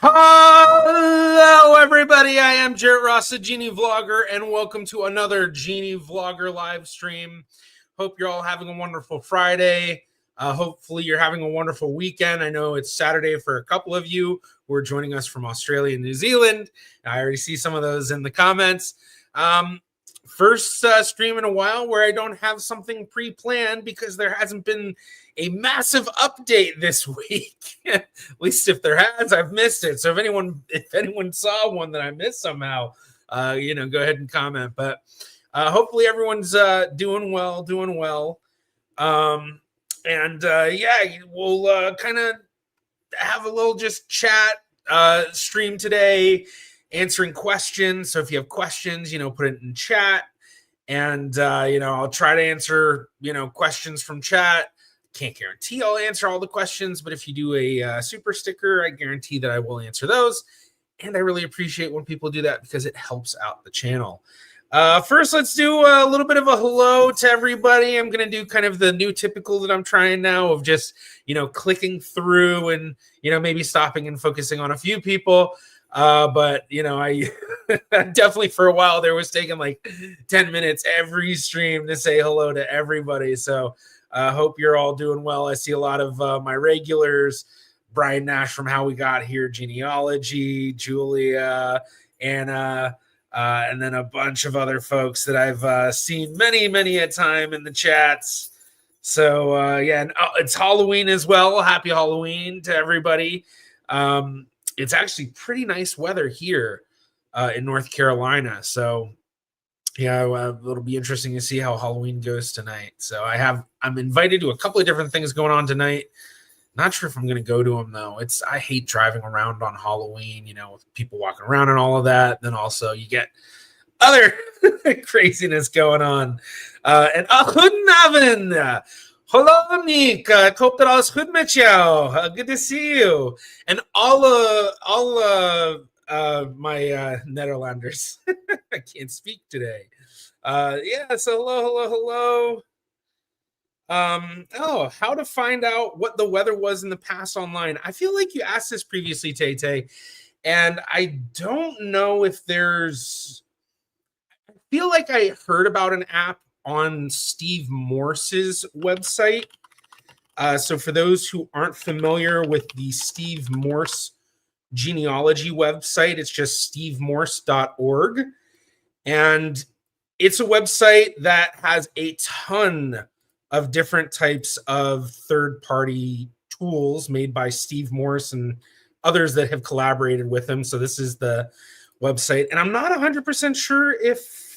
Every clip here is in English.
Hello, everybody. I am Jarrett Ross, the Genie Vlogger, and welcome to another Genie Vlogger live stream. Hope you're all having a wonderful Friday. Hopefully, you're having a wonderful weekend. I know it's Saturday for a couple of you who are joining us from Australia and New Zealand. I already see some of those in the comments. First stream in a while where I don't have something pre-planned because there hasn't been a massive update this week. At least if there has, I've missed it. So if anyone saw one that I missed somehow, go ahead and comment. But hopefully everyone's doing well. We'll kind of have a little just chat stream today, answering questions. So if you have questions, put it in chat, and I'll try to answer questions from chat. Can't guarantee I'll answer all the questions, but if you do a super sticker, I guarantee that I will answer those. And I really appreciate when people do that because it helps out the channel. First, let's do a little bit of a hello to everybody. I'm going to do kind of the new typical that I'm trying now of just, clicking through and, maybe stopping and focusing on a few people. But I definitely for a while there was taking like 10 minutes every stream to say hello to everybody. So hope you're all doing well. I see a lot of my regulars, Brian Nash from How We Got Here, Genealogy, Julia, and then a bunch of other folks that I've seen many a time in the chats. So and it's Halloween as well. Happy Halloween to everybody. It's actually pretty nice weather here in North Carolina. So yeah, it'll be interesting to see how Halloween goes tonight. So I'm invited to a couple of different things going on tonight. Not sure if I'm going to go to them though. I hate driving around on Halloween, with people walking around and all of that. Then also you get other craziness going on. En goedenavond. Hallo Nick, ik hoop dat alles goed met jou. Good to see you. And all my Netherlanders. I can't speak today. So hello. How to find out what the weather was in the past online. I feel like you asked this previously, Tay, and I don't know if there's... I feel like I heard about an app on Steve Morse's website. So for those who aren't familiar with the Steve Morse genealogy website, it's just stevemorse.org. And it's a website that has a ton of different types of third-party tools made by Steve Morse and others that have collaborated with him. So this is the website. And I'm not 100% sure if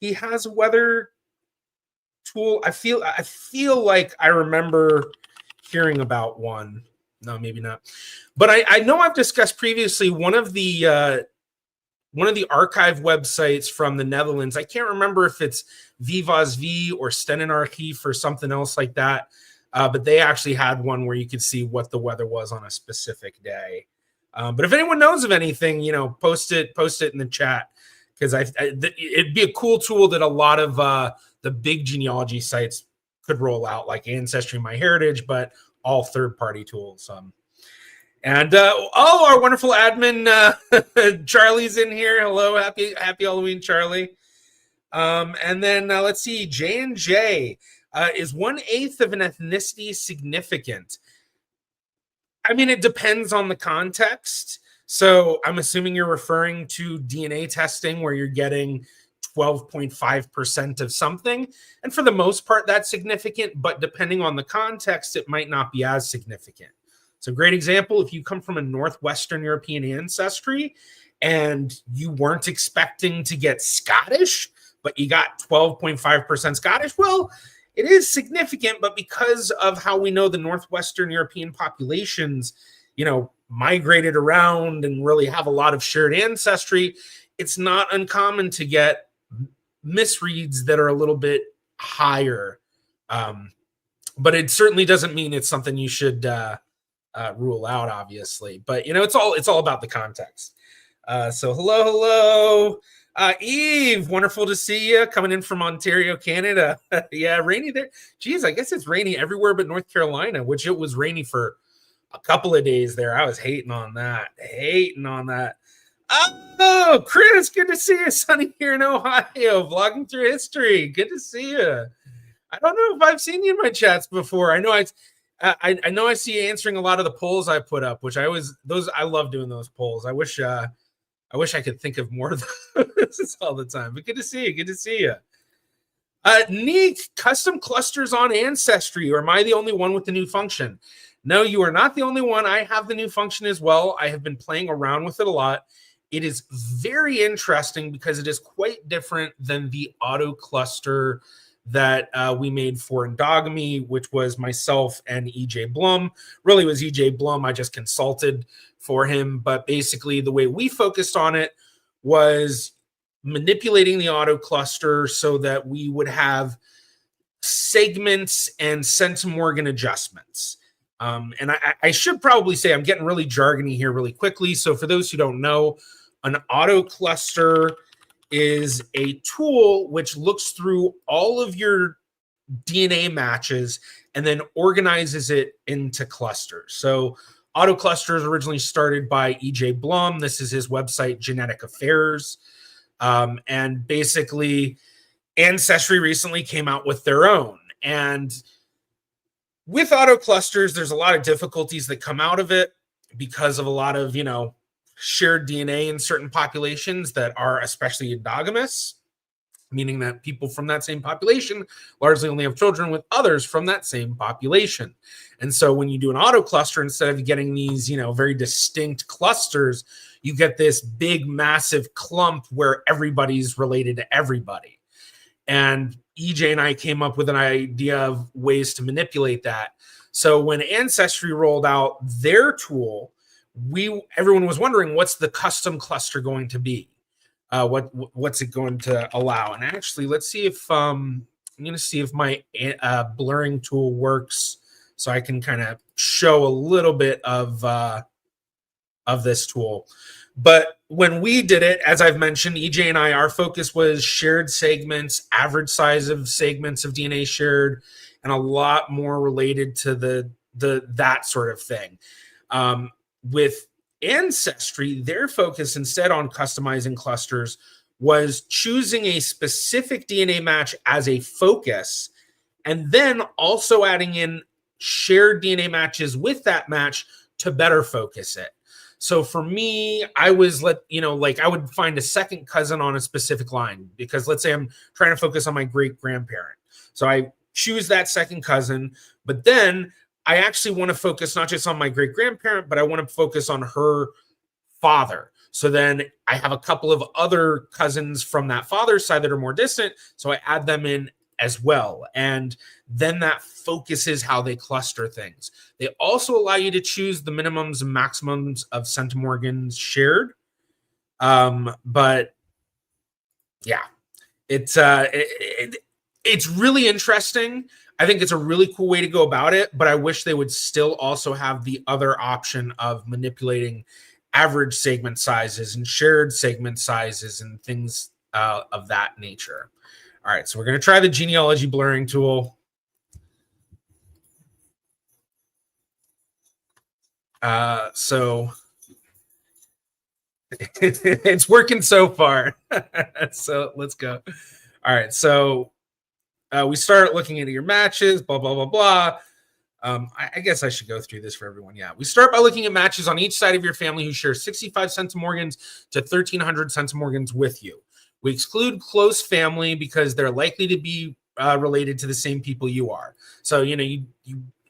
he has a weather tool. I feel like I remember hearing about one. No, maybe not. But I know I've discussed previously one of the archive websites from the Netherlands. I can't remember if it's Viva's V or Stenenarchief or something else like that. But they actually had one where you could see what the weather was on a specific day. But if anyone knows of anything, post it in the chat, because it'd be a cool tool that a lot of the big genealogy sites could roll out, like Ancestry, MyHeritage, but all third-party tools. And our wonderful admin Charlie's in here. Hello, happy Halloween, Charlie. And then let's see, J&J. Is 1/8 of an ethnicity significant? I mean, it depends on the context. So I'm assuming you're referring to DNA testing where you're getting 12.5% of something. And for the most part, that's significant. But depending on the context, it might not be as significant. So great example, if you come from a Northwestern European ancestry and you weren't expecting to get Scottish, but you got 12.5% Scottish, well, it is significant, but because of how we know the Northwestern European populations, migrated around and really have a lot of shared ancestry, it's not uncommon to get misreads that are a little bit higher. But it certainly doesn't mean it's something you should rule out, obviously. But, it's all about the context. So hello. Eve, wonderful to see you coming in from Ontario, Canada. Yeah, rainy there. Geez, I guess it's rainy everywhere but North Carolina, which it was rainy for a couple of days there. I was hating on that. Oh, Chris, good to see you. Sunny here in Ohio, vlogging through history. Good to see you. I don't know if I've seen you in my chats before. I know I see you answering a lot of the polls I put up, which I love doing those polls. I wish I could think of more of those all the time. But good to see you. Neat. Custom clusters on Ancestry, or am I the only one with the new function? No, you are not the only one. I have the new function as well. I have been playing around with it a lot. It is very interesting because it is quite different than the auto cluster that we made for endogamy, which was myself and EJ Blum. Really was EJ Blum. I just consulted for him. But basically the way we focused on it was manipulating the auto cluster so that we would have segments and centimorgan adjustments. And I should probably say I'm getting really jargony here really quickly. So for those who don't know, an auto cluster is a tool which looks through all of your DNA matches and then organizes it into clusters. So auto clusters originally started by EJ Blum. This is his website, Genetic Affairs. And basically, Ancestry recently came out with their own. And with auto clusters, there's a lot of difficulties that come out of it because of a lot of, shared DNA in certain populations that are especially endogamous, meaning that people from that same population largely only have children with others from that same population. And so when you do an auto cluster, instead of getting these, very distinct clusters, you get this big, massive clump where everybody's related to everybody. And EJ and I came up with an idea of ways to manipulate that. So when Ancestry rolled out their tool, everyone was wondering, what's the custom cluster going to be? What's it going to allow? And actually, let's see if I'm going to see if my blurring tool works, so I can kind of show a little bit of this tool. But when we did it, as I've mentioned, EJ and I, our focus was shared segments, average size of segments of DNA shared, and a lot more related to that sort of thing. With Ancestry, their focus instead on customizing clusters was choosing a specific DNA match as a focus, and then also adding in shared DNA matches with that match to better focus it. So for me, I was I would find a second cousin on a specific line, because let's say I'm trying to focus on my great grandparent. So I choose that second cousin, but then I actually want to focus not just on my great grandparent, but I want to focus on her father. So then I have a couple of other cousins from that father's side that are more distant. So I add them in as well. And then that focuses how they cluster things. They also allow you to choose the minimums and maximums of centimorgans shared. But yeah, it's really interesting. I think it's a really cool way to go about it, but I wish they would still also have the other option of manipulating average segment sizes and shared segment sizes and things of that nature. All right, so we're going to try the genealogy blurring tool. So it's working so far. So let's go. All right, so we start looking into your matches, blah, blah, blah, blah. I guess I should go through this for everyone. Yeah, we start by looking at matches on each side of your family who share 65 centimorgans to 1,300 centimorgans with you. We exclude close family because they're likely to be related to the same people you are. So, you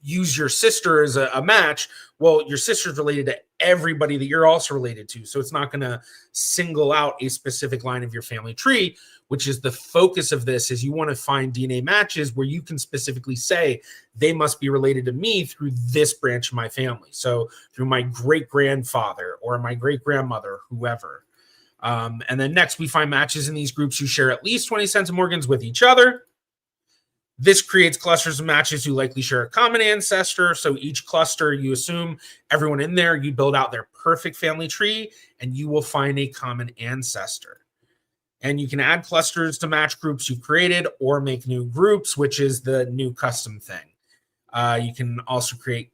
use your sister as a match. Well, your sister's related to everybody that you're also related to. So it's not going to single out a specific line of your family tree, which is the focus of this, is you want to find DNA matches where you can specifically say they must be related to me through this branch of my family. So through my great grandfather or my great grandmother, whoever. And then next we find matches in these groups who share at least 20 centimorgans with each other. This creates clusters of matches who likely share a common ancestor. So each cluster, you assume everyone in there, you build out their perfect family tree, and you will find a common ancestor. And you can add clusters to match groups you've created or make new groups, which is the new custom thing. You can also create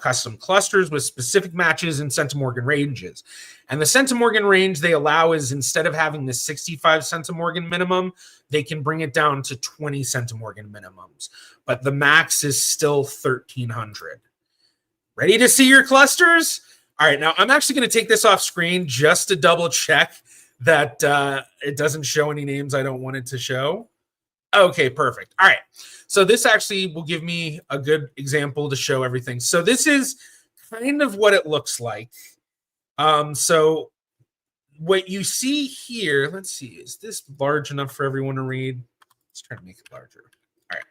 custom clusters with specific matches in centimorgan ranges. And the centimorgan range they allow is, instead of having the 65 centimorgan minimum, they can bring it down to 20 centimorgan minimums. But the max is still 1,300. Ready to see your clusters? All right, now I'm actually going to take this off screen just to double check that it doesn't show any names I don't want it to show. Okay, perfect. All right. So this actually will give me a good example to show everything. So this is kind of what it looks like. So what you see here, let's see, is this large enough for everyone to read? Let's try to make it larger. All right.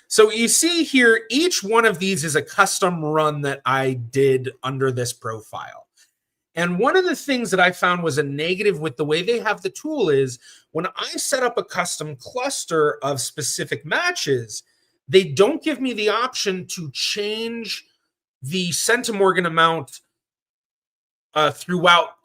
So you see here, each one of these is a custom run that I did under this profile. And one of the things that I found was a negative with the way they have the tool is, when I set up a custom cluster of specific matches, they don't give me the option to change the centimorgan amount throughout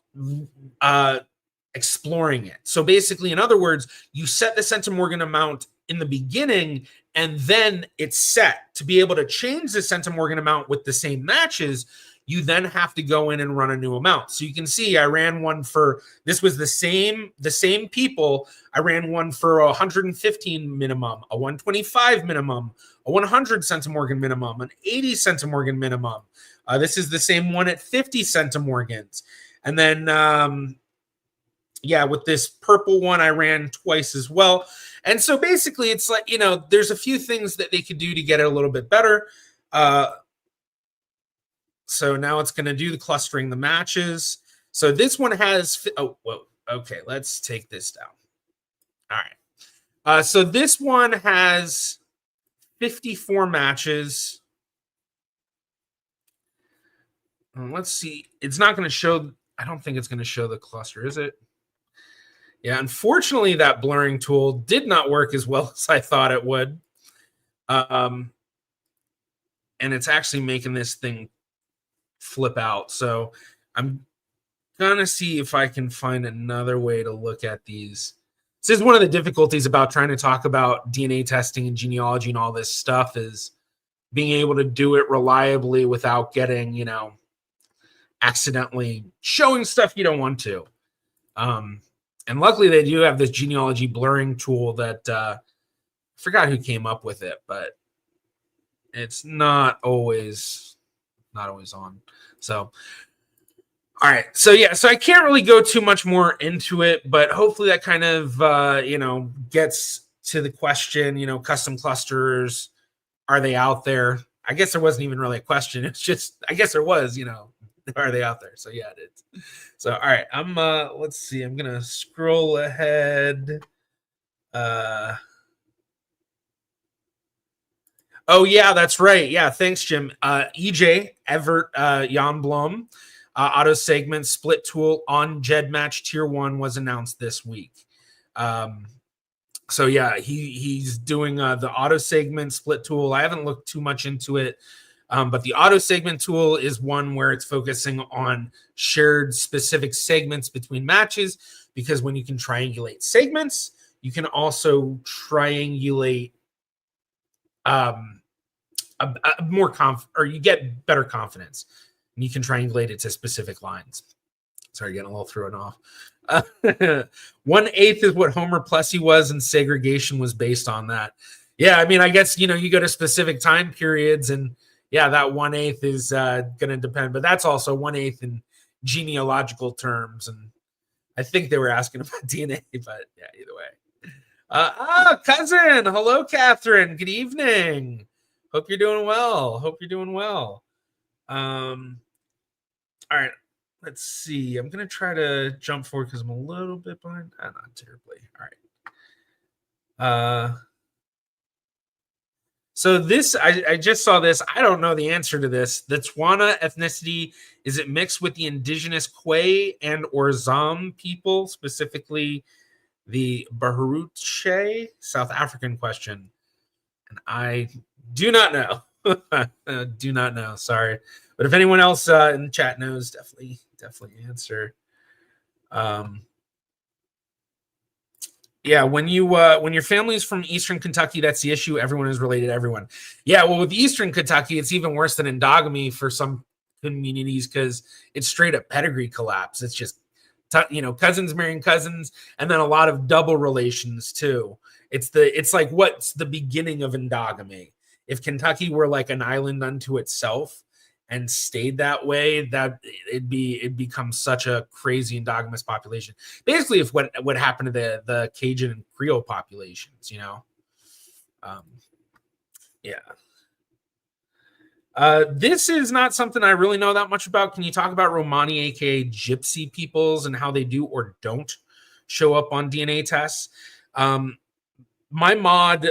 exploring it. So basically, in other words, you set the centimorgan amount in the beginning, and then it's set. To be able to change the centimorgan amount with the same matches, you then have to go in and run a new amount. So you can see I ran one for, this was the same people. I ran one for a 115 minimum, a 125 minimum, a 100 centimorgan minimum, an 80 centimorgan minimum. This is the same one at 50 centimorgans. And then, yeah, with this purple one, I ran twice as well. And so basically, it's like, there's a few things that they could do to get it a little bit better. So now it's going to do the clustering the matches. So this one has, oh, whoa, okay, let's take this down. All right. So this one has 54 matches. Let's see. It's not going to show, I don't think it's going to show the cluster, is it? Yeah, unfortunately, that blurring tool did not work as well as I thought it would. And it's actually making this thing flip out. So I'm going to see if I can find another way to look at these. This is one of the difficulties about trying to talk about DNA testing and genealogy and all this stuff, is being able to do it reliably without getting, accidentally showing stuff you don't want to. And luckily they do have this genealogy blurring tool that I forgot who came up with it, but it's not always on. So, all right. So yeah, so I can't really go too much more into it, but hopefully that kind of gets to the question, custom clusters, are they out there? I guess there wasn't even really a question. It's just, I guess there was, are they out there? So yeah, it is. So all right, let's see, I'm gonna scroll ahead. Oh yeah, that's right. Yeah, thanks, Jim. EJ Everett Jan Blom, auto segment split tool on GEDmatch Tier 1 was announced this week. So yeah, he's doing the auto segment split tool. I haven't looked too much into it. But the auto segment tool is one where it's focusing on shared specific segments between matches, because when you can triangulate segments, you can also triangulate you get better confidence, and you can triangulate it to specific lines. Sorry, getting a little thrown off. 1/8 is what Homer Plessy was, and segregation was based on that. Yeah, I mean, I guess, you go to specific time periods, and yeah, that 1/8 is going to depend, but that's also 1/8 in genealogical terms. And I think they were asking about DNA, but yeah, either way. Cousin. Hello, Catherine. Good evening. Hope you're doing well. All right. Let's see. I'm going to try to jump forward because I'm a little bit behind. Not terribly. All right. So this, I just saw this. I don't know the answer to this. The Tswana ethnicity, is it mixed with the indigenous Kwe and or Zam people, specifically the Bahuruche? South African question. And I do not know. Do not know. Sorry. But if anyone else in the chat knows, definitely answer. Yeah, when your family's from Eastern Kentucky, that's the issue. Everyone is related to everyone. Yeah, well, with Eastern Kentucky, it's even worse than endogamy for some communities, because it's straight up pedigree collapse. It's just cousins marrying cousins, and then a lot of double relations too. It's like, what's the beginning of endogamy? If Kentucky were like an island unto itself and stayed that way, that it'd become such a crazy endogamous population. Basically, if what happened to the Cajun and Creole populations, yeah. This is not something I really know that much about. Can you talk about Romani, aka Gypsy peoples, and how they do or don't show up on DNA tests? My mod,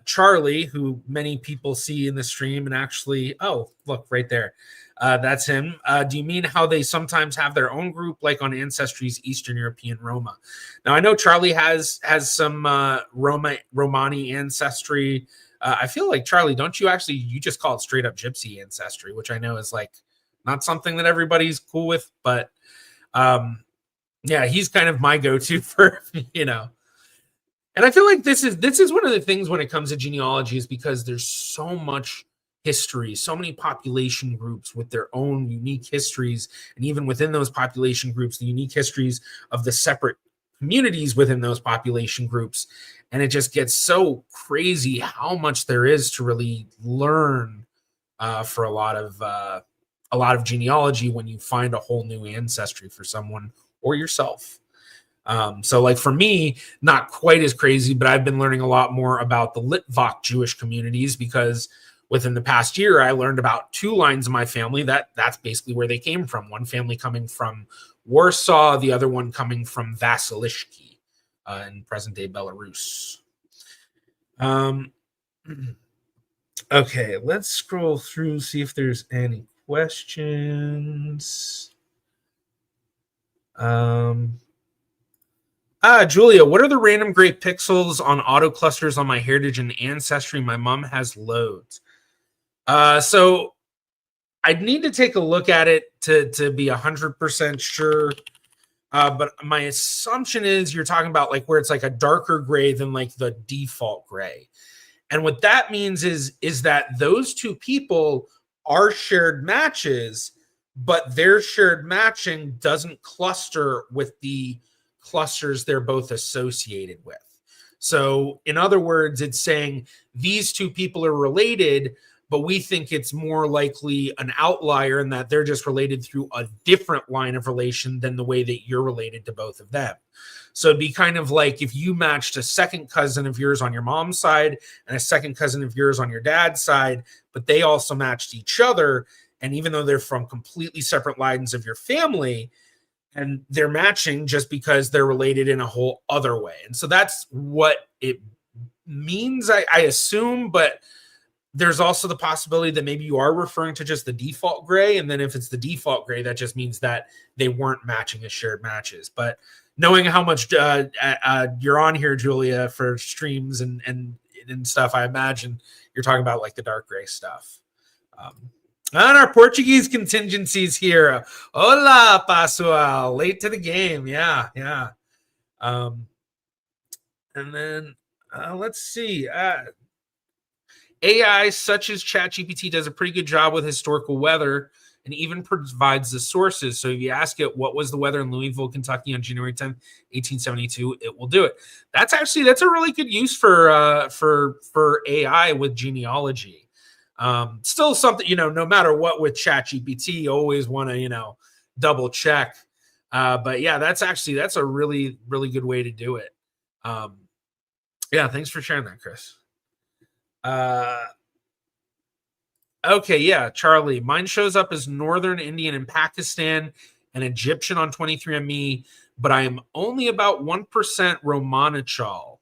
Charlie, who many people see in the stream, and actually, oh, look right there. That's him. Do you mean how they sometimes have their own group, like on Ancestry's Eastern European Roma? Now, I know Charlie has some Romani ancestry. I feel like, Charlie, don't you just call it straight up Gypsy ancestry, which I know is like not something that everybody's cool with, but yeah, he's kind of my go-to for, And I feel like this is one of the things when it comes to genealogy, is because there's so much history, so many population groups with their own unique histories, and even within those population groups, the unique histories of the separate communities within those population groups. And it just gets so crazy how much there is to really learn for a lot of a lot of genealogy when you find a whole new ancestry for someone or yourself. So like for me, not quite as crazy, but I've been learning a lot more about the Litvak Jewish communities because within the past year, I learned about 2 lines of my family that's basically where they came from. One family coming from Warsaw, the other one coming from Vasilishki in present-day Belarus. Okay, let's scroll through, see if there's any questions. Julia, what are the random gray pixels on auto clusters on my heritage and ancestry? My mom has loads. So I'd need to take a look at it to be 100% sure. But my assumption is you're talking about like where it's like a darker gray than like the default gray. And what that means is that those 2 people are shared matches, but their shared matching doesn't cluster with the clusters they're both associated with. So in other words, it's saying these 2 people are related, but we think it's more likely an outlier in that they're just related through a different line of relation than the way that you're related to both of them. So it'd be kind of like if you matched a second cousin of yours on your mom's side and a second cousin of yours on your dad's side, but they also matched each other. And even though they're from completely separate lines of your family, and they're matching just because they're related in a whole other way. And so that's what it means, I assume, but there's also the possibility that maybe you are referring to just the default gray. And then if it's the default gray, that just means that they weren't matching as shared matches. But knowing how much you're on here, Julia, for streams and stuff, I imagine you're talking about like the dark gray stuff. And our Portuguese contingencies here. Hola, Pascual. Late to the game. Yeah. And then let's see. AI such as ChatGPT does a pretty good job with historical weather and even provides the sources. So if you ask it, what was the weather in Louisville, Kentucky on January 10th, 1872, it will do it. That's a really good use for AI with genealogy. Still something, no matter what with ChatGPT, you always want to, double check. But yeah, that's a really, really good way to do it. Yeah, thanks for sharing that, Chris. Okay, yeah, Charlie. Mine shows up as Northern Indian and Pakistan and Egyptian on 23andMe, but I am only about 1% Romanichal.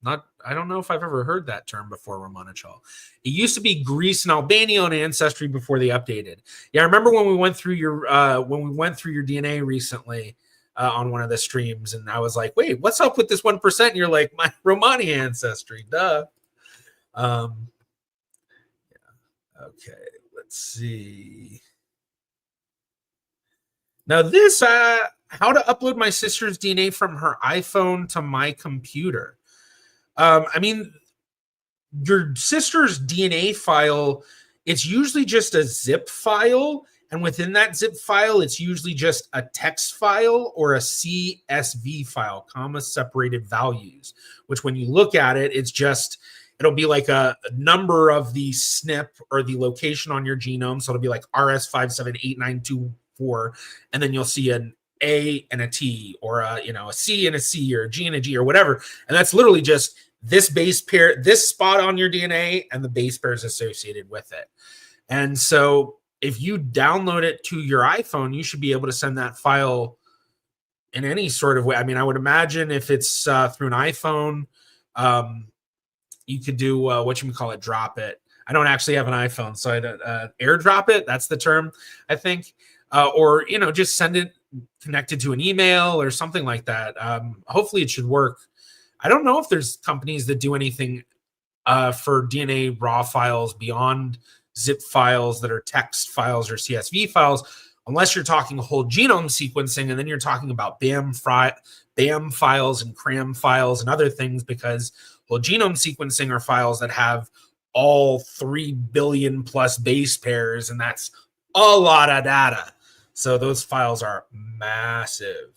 I don't know if I've ever heard that term before, Romanichal. It used to be Greece and Albania on Ancestry before they updated. Yeah, I remember when we went through your DNA recently on one of the streams, and I was like, "Wait, what's up with this 1%?" And you're like, "My Romani ancestry, duh." Yeah. Okay, let's see. Now this, how to upload my sister's DNA from her iPhone to my computer. I mean, your sister's DNA file, it's usually just a zip file. And within that zip file, it's usually just a text file or a CSV file, comma separated values, which when you look at it, it'll be like a number of the SNP or the location on your genome. So it'll be like RS578924. And then you'll see an A and a T or a C and a C or a G and a G or whatever. And that's literally just this base pair, this spot on your DNA and the base pairs associated with it. And so if you download it to your iPhone, you should be able to send that file in any sort of way. I mean, I would imagine if it's through an iPhone, you could do drop it. I don't actually have an iPhone, so I don't airdrop it. That's the term, I think. Or just send it connected to an email or something like that. Hopefully it should work. I don't know if there's companies that do anything for DNA raw files beyond zip files that are text files or CSV files, unless you're talking whole genome sequencing, and then you're talking about BAM files and CRAM files and other things, because whole genome sequencing are files that have all 3 billion plus base pairs, and that's a lot of data. So those files are massive.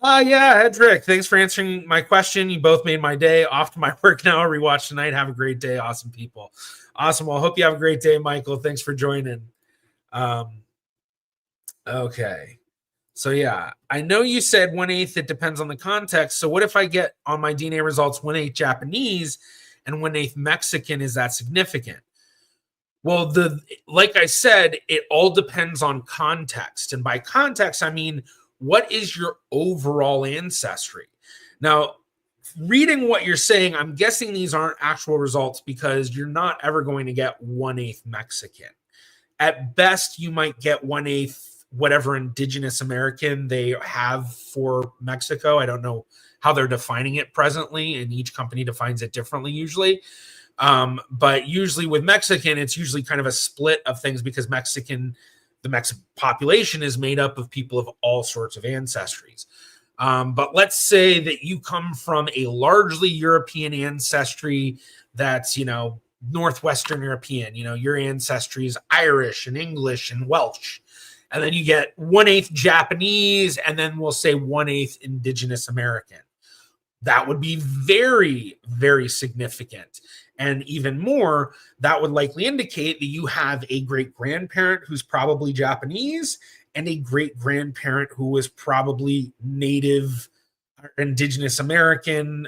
Yeah, Hedrick, thanks for answering my question. You both made my day. Off to my work now. Rewatch tonight. Have a great day. Awesome people. Awesome. Well, I hope you have a great day, Michael. Thanks for joining. Okay. So yeah, I know you said 1/8. It depends on the context. So what if I get on my DNA results 1/8 Japanese and 1/8 Mexican? Is that significant? Well, like I said, it all depends on context. And by context, I mean, what is your overall ancestry? Now, reading what you're saying, I'm guessing these aren't actual results because you're not ever going to get 1/8 Mexican. At best, you might get 1/8 whatever indigenous American they have for Mexico. I don't know how they're defining it presently, and each company defines it differently usually. But usually with Mexican, it's usually kind of a split of things because the Mexican population is made up of people of all sorts of ancestries. But let's say that you come from a largely European ancestry that's, Northwestern European, your ancestry is Irish and English and Welsh. And then you get 1/8 Japanese, and then we'll say 1/8 indigenous American. That would be very, very significant. And even more, that would likely indicate that you have a great-grandparent who's probably Japanese and a great-grandparent who was probably Native indigenous American.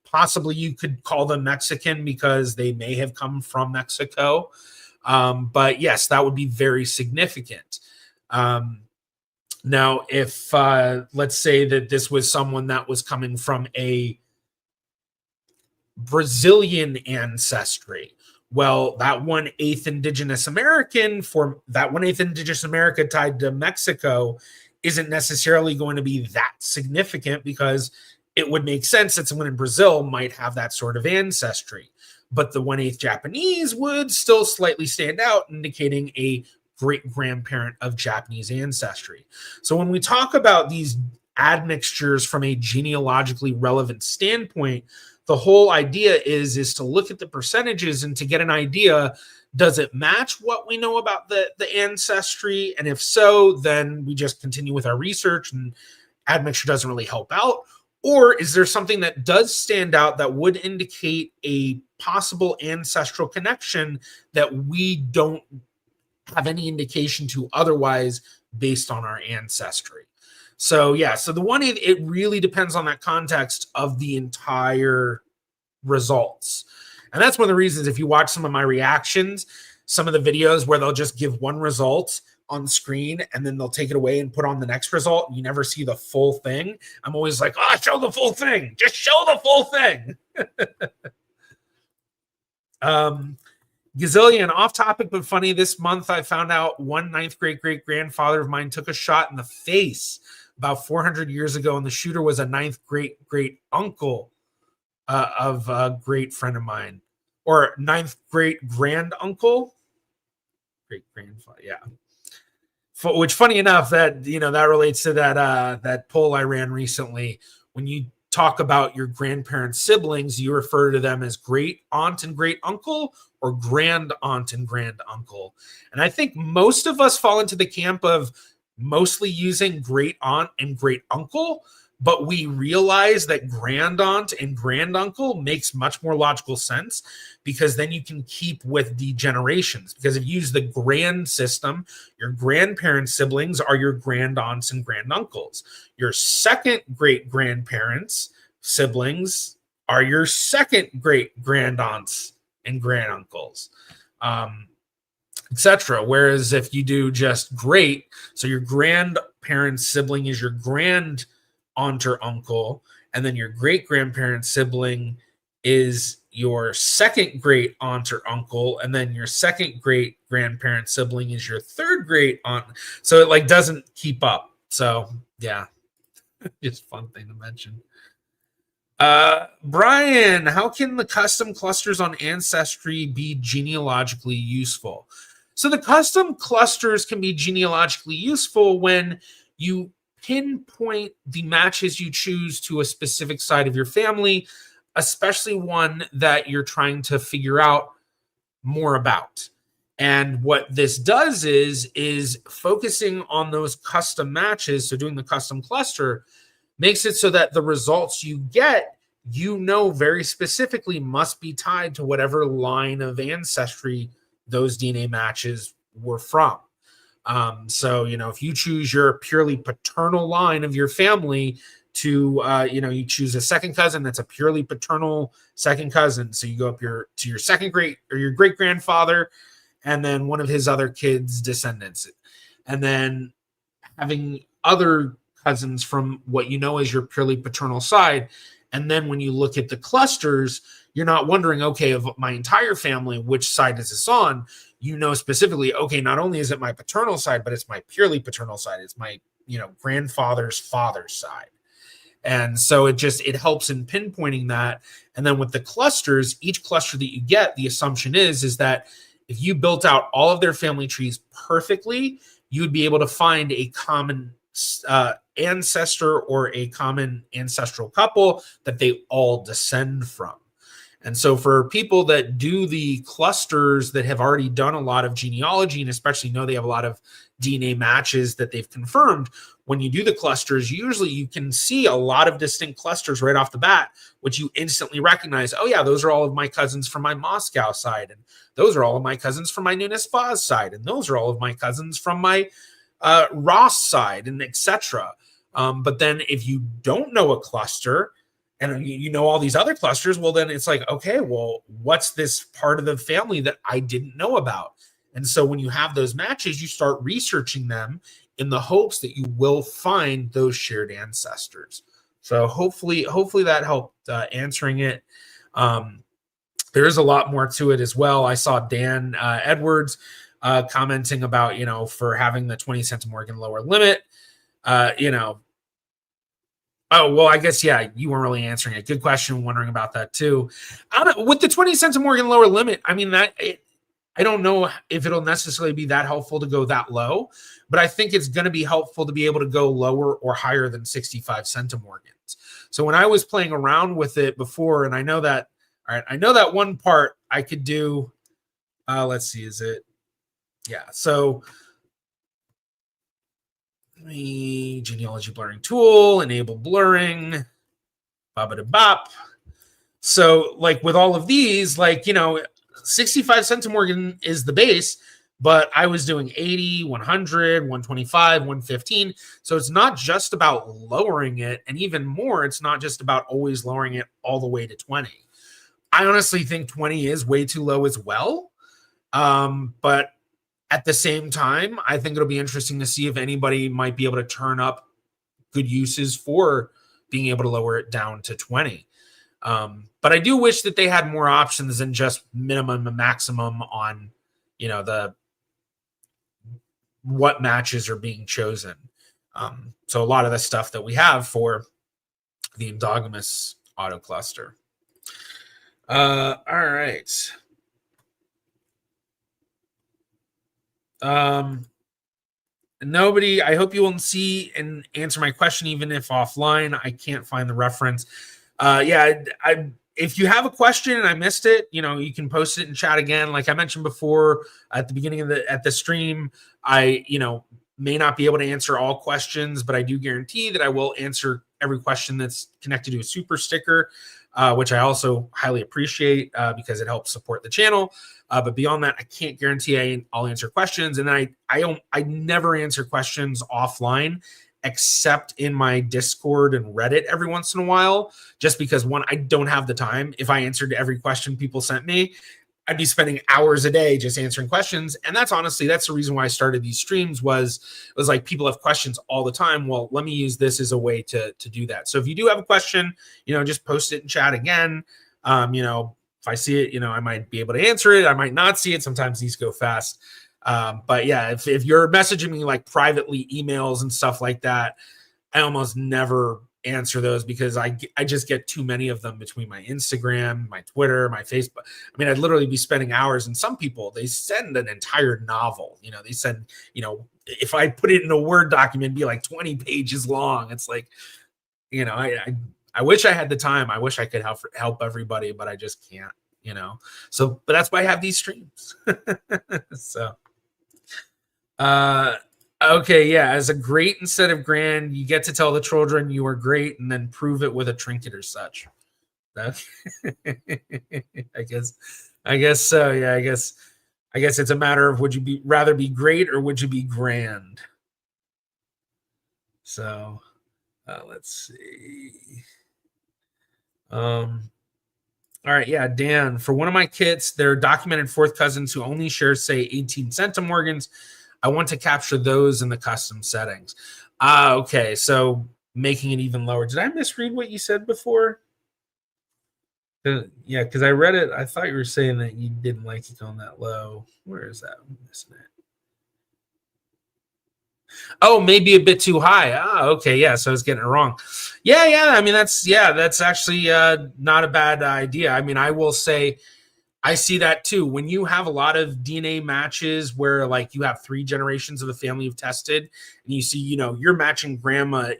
Possibly you could call them Mexican because they may have come from Mexico. But yes, that would be very significant. Now, if let's say that this was someone that was coming from a Brazilian ancestry, well, that 1/8 indigenous American for that 1/8 indigenous America tied to Mexico isn't necessarily going to be that significant because it would make sense that someone in Brazil might have that sort of ancestry. But the 1/8 Japanese would still slightly stand out, indicating a great-grandparent of Japanese ancestry. So when we talk about these admixtures from a genealogically relevant standpoint, the whole idea is to look at the percentages and to get an idea, does it match what we know about the ancestry? And if so, then we just continue with our research and admixture doesn't really help out. Or is there something that does stand out that would indicate a possible ancestral connection that we don't have any indication to otherwise based on our ancestry? So yeah, so the 1/8, it really depends on that context of the entire results. And that's one of the reasons, if you watch some of my reactions, some of the videos where they'll just give one result on screen and then they'll take it away and put on the next result and you never see the full thing, I'm always like, show the full thing. Just show the full thing. Gazillion, off topic but funny. This month I found out one 9th great-great-grandfather of mine took a shot in the face about 400 years ago, and the shooter was a 9th great-great-uncle of a great friend of mine, or 9th great-grand-uncle, great-grandfather, yeah. Which, funny enough, that that relates to that poll I ran recently. When you talk about your grandparents' siblings, you refer to them as great aunt and great uncle or grand aunt and grand uncle. And I think most of us fall into the camp of mostly using great aunt and great uncle, but we realize that grand aunt and grand uncle makes much more logical sense because then you can keep with the generations. Because if you use the grand system, your grandparents' siblings are your grand aunts and grand uncles. Your second great grandparents' siblings are your second great grand aunts and grand uncles, etc. Whereas if you do just great, so your grandparents' sibling is your grand aunt or uncle, and then your great grandparents' sibling is your second great aunt or uncle, and then your second great grandparent sibling is your third great aunt. So it doesn't keep up. So yeah, just fun thing to mention. Brian, how can the custom clusters on Ancestry be genealogically useful? So the custom clusters can be genealogically useful when you pinpoint the matches you choose to a specific side of your family, especially one that you're trying to figure out more about. And what this does is focusing on those custom matches, so doing the custom cluster, makes it so that the results you get very specifically must be tied to whatever line of ancestry those DNA matches were from. So, if you choose your purely paternal line of your family to, you choose a second cousin, that's a purely paternal second cousin. So you go up to your second great or your great grandfather, and then one of his other kids' descendants. And then having other cousins from what you know as your purely paternal side. And then when you look at the clusters, you're not wondering, okay, of my entire family, which side is this on? Specifically, okay, not only is it my paternal side, but it's my purely paternal side. It's my, grandfather's father's side. And so it helps in pinpointing that. And then with the clusters, each cluster that you get, the assumption is that if you built out all of their family trees perfectly, you would be able to find a common ancestor or a common ancestral couple that they all descend from. And so for people that do the clusters that have already done a lot of genealogy, and especially know they have a lot of DNA matches that they've confirmed, when you do the clusters, usually you can see a lot of distinct clusters right off the bat, which you instantly recognize. Oh yeah, those are all of my cousins from my Moscow side, and those are all of my cousins from my Nunes Faz side, and those are all of my cousins from my Ross side, and etc. But then if you don't know a cluster, and you know all these other clusters, well, then it's like, okay, well, what's this part of the family that I didn't know about? And so when you have those matches, you start researching them in the hopes that you will find those shared ancestors. So hopefully that helped answering it. There is a lot more to it as well. I saw Dan Edwards commenting about, for having the 20 centimorgan lower limit, Oh, well, I guess, yeah, you weren't really answering it. Good question. Wondering about that too. With the 20 centimorgan lower limit, I mean, I don't know if it'll necessarily be that helpful to go that low, but I think it's going to be helpful to be able to go lower or higher than 65 centimorgans. So when I was playing around with it before, and I know that one part I could do, let's see, is it? Yeah. So the genealogy blurring tool, enable blurring, bop. So like with all of these, 65 centimorgan is the base, but I was doing 80, 100, 125, 115. So it's not just about lowering it. And even more, it's not just about always lowering it all the way to 20. I honestly think 20 is way too low as well. But at the same time, I think it'll be interesting to see if anybody might be able to turn up good uses for being able to lower it down to 20. But I do wish that they had more options than just minimum and maximum on, what matches are being chosen. So a lot of the stuff that we have for the endogamous auto cluster. All right. Nobody, I hope you will see and answer my question, even if offline. I can't find the reference. If you have a question and I missed it, you can post it in chat again. Like I mentioned before at the beginning of the stream, I, may not be able to answer all questions, but I do guarantee that I will answer every question that's connected to a super sticker, which I also highly appreciate because it helps support the channel. But beyond that, I can't guarantee I'll answer questions. And then I never answer questions offline, except in my Discord and Reddit every once in a while, just because one, I don't have the time. If I answered every question people sent me, I'd be spending hours a day just answering questions. And that's the reason why I started these streams was like people have questions all the time. Well, let me use this as a way to do that. So if you do have a question, just post it in chat again. If I see it, I might be able to answer it. I might not see it. Sometimes these go fast. But yeah, if you're messaging me like privately emails and stuff like that, I almost never answer those because I just get too many of them between my Instagram, my Twitter, my Facebook. I mean, I'd literally be spending hours, and some people, they send an entire novel. They send, if I put it in a Word document, it'd be like 20 pages long. It's like, I wish I had the time. I wish I could help everybody, but I just can't, So, but that's why I have these streams. So, okay, yeah. As a great instead of grand, you get to tell the children you are great and then prove it with a trinket or such. Okay. I guess so. Yeah, I guess it's a matter of would you rather be great or would you be grand? So let's see. All right, yeah, Dan. For one of my kits, they're documented fourth cousins who only share, say, 18 centimorgans. I want to capture those in the custom settings. Okay, so making it even lower. Did I misread what you said before? Yeah, because I read it. I thought you were saying that you didn't like it going that low. Where is that? I'm missing it. Oh, maybe a bit too high. Okay, yeah. So I was getting it wrong. Yeah. I mean, that's actually not a bad idea. I mean, I will say I see that too. When you have a lot of DNA matches where like you have 3 generations of the family you've tested, and you see, you're matching grandma,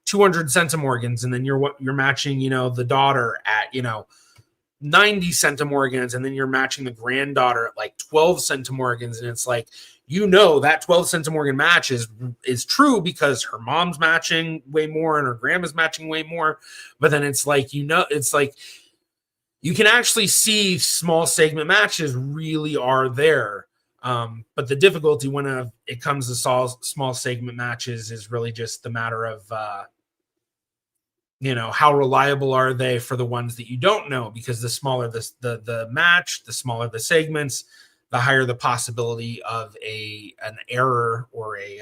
200 centimorgans, and then you're matching, the daughter at, 90 centimorgans, and then you're matching the granddaughter at like 12 centimorgans, and it's like, that 12 centimorgan match is true because her mom's matching way more and her grandma's matching way more. But then it's like, it's like you can actually see small segment matches really are there. But the difficulty when it comes to small segment matches is really just the matter of how reliable are they for the ones that you don't know, because the smaller the match, the smaller the segments, the higher the possibility of an error or a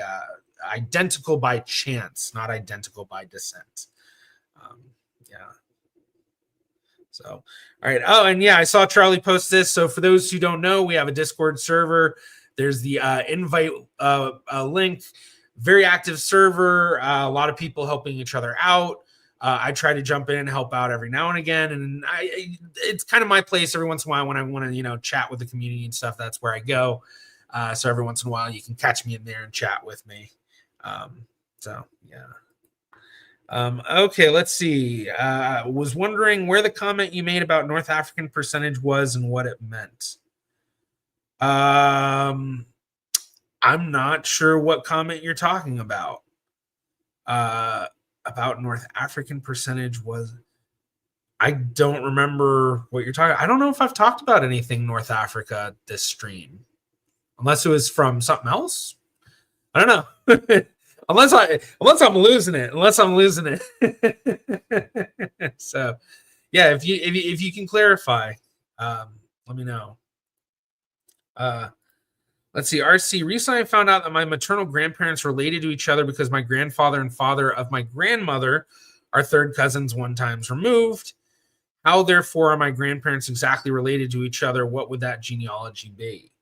identical by chance, not identical by descent. Yeah. So, all right. Oh, and yeah, I saw Charlie post this. So for those who don't know, we have a Discord server. There's the invite link. Very active server. A lot of people helping each other out. I try to jump in and help out every now and again, and it's kind of my place every once in a while when I want to, chat with the community and stuff. That's where I go. So every once in a while, you can catch me in there and chat with me. So yeah. Okay, let's see. Was wondering where the comment you made about North African percentage was and what it meant. I'm not sure what comment you're talking about. About North African percentage was, I don't remember what you're talking. I don't know if I've talked about anything North Africa this stream, unless it was from something else. I don't know. unless I'm losing it. So, yeah, if you can clarify, let me know. Let's see. RC. Recently, I found out that my maternal grandparents related to each other because my grandfather and father of my grandmother are third cousins 1 times removed. How, therefore, are my grandparents exactly related to each other? What would that genealogy be?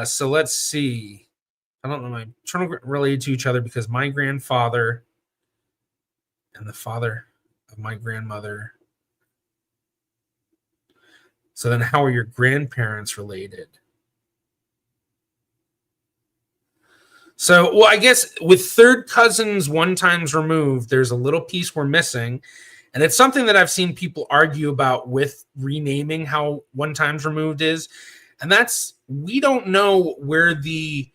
So let's see. I don't know. My maternal related to each other because my grandfather and the father of my grandmother. So then how are your grandparents related? So, well, I guess with third cousins 1 times removed, there's a little piece we're missing. And it's something that I've seen people argue about with renaming how 1 times removed is. And that's, we don't know where the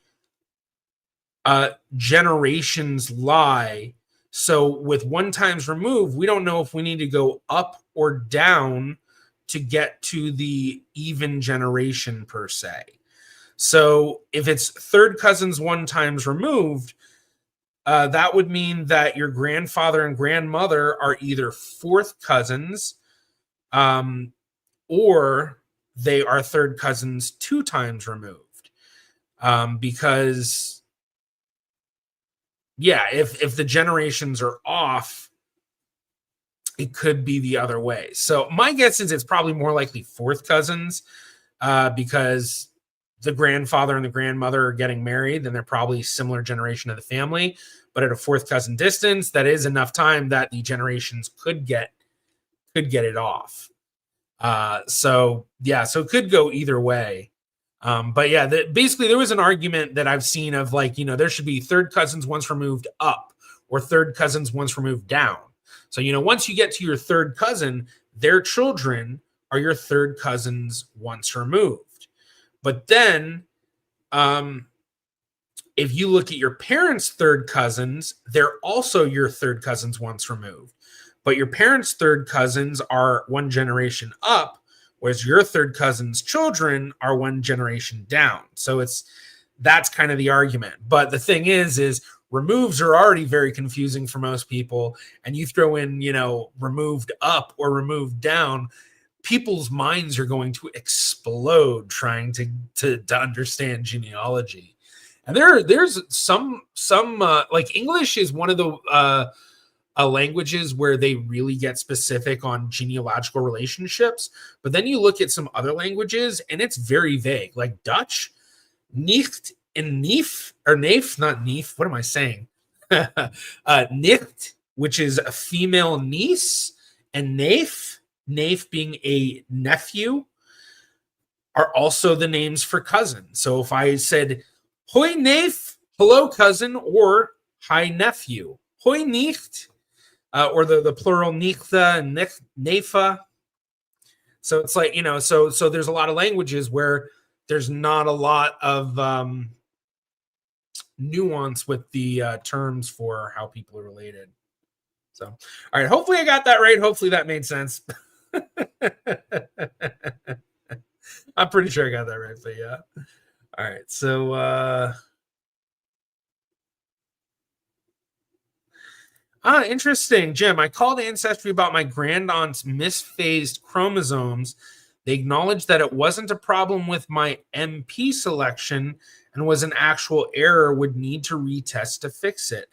generations lie. So with 1 times removed, we don't know if we need to go up or down to get to the even generation per se. So if it's third cousins 1 times removed, that would mean that your grandfather and grandmother are either 4th cousins, or they are third cousins 2 times removed. Because, yeah, if the generations are off, it could be the other way. So my guess is it's probably more likely 4th cousins, because the grandfather and the grandmother are getting married, then they're probably similar generation of the family. But at a 4th cousin distance, that is enough time that the generations could get it off. So it could go either way. But yeah, basically there was an argument that I've seen of like, there should be third cousins once removed up or third cousins once removed down. So, once you get to your third cousin, their children are your third cousins once removed. But then, if you look at your parents' third cousins, they're also your third cousins once removed. but your parents' third cousins are one generation up, whereas your third cousin's children are one generation down. So that's kind of the argument. But the thing is removes are already very confusing for most people, and you throw in, removed up or removed down, people's minds are going to explode trying to understand genealogy. And there's some like English is one of the languages where they really get specific on genealogical relationships. But then you look at some other languages and it's very vague, like Dutch, nicht and neef, or neef, not neef. What am I saying? Nicht, which is a female niece, and neef being a nephew, are also the names for cousin. So if I said, hoi neef, hello cousin, or hi nephew, hoi nicht, or the plural nichtha and nefa. So it's like, so there's a lot of languages where there's not a lot of nuance with the terms for how people are related. So, all right, hopefully I got that right. Hopefully that made sense. I'm pretty sure I got that right, but yeah. All right, so interesting, Jim. I called Ancestry about my grandaunt's misphased chromosomes. They acknowledged that it wasn't a problem with my MP selection and was an actual error, would need to retest to fix it.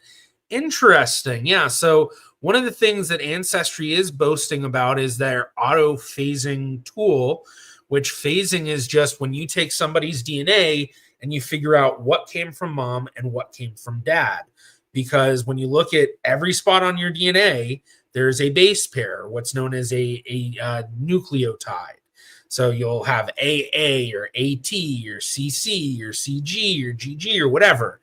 Interesting. Yeah, so one of the things that Ancestry is boasting about is their auto-phasing tool, which phasing is just when you take somebody's DNA and you figure out what came from mom and what came from dad. Because when you look at every spot on your DNA, there's a base pair, what's known as a nucleotide. So you'll have AA or AT or CC or CG or GG or whatever.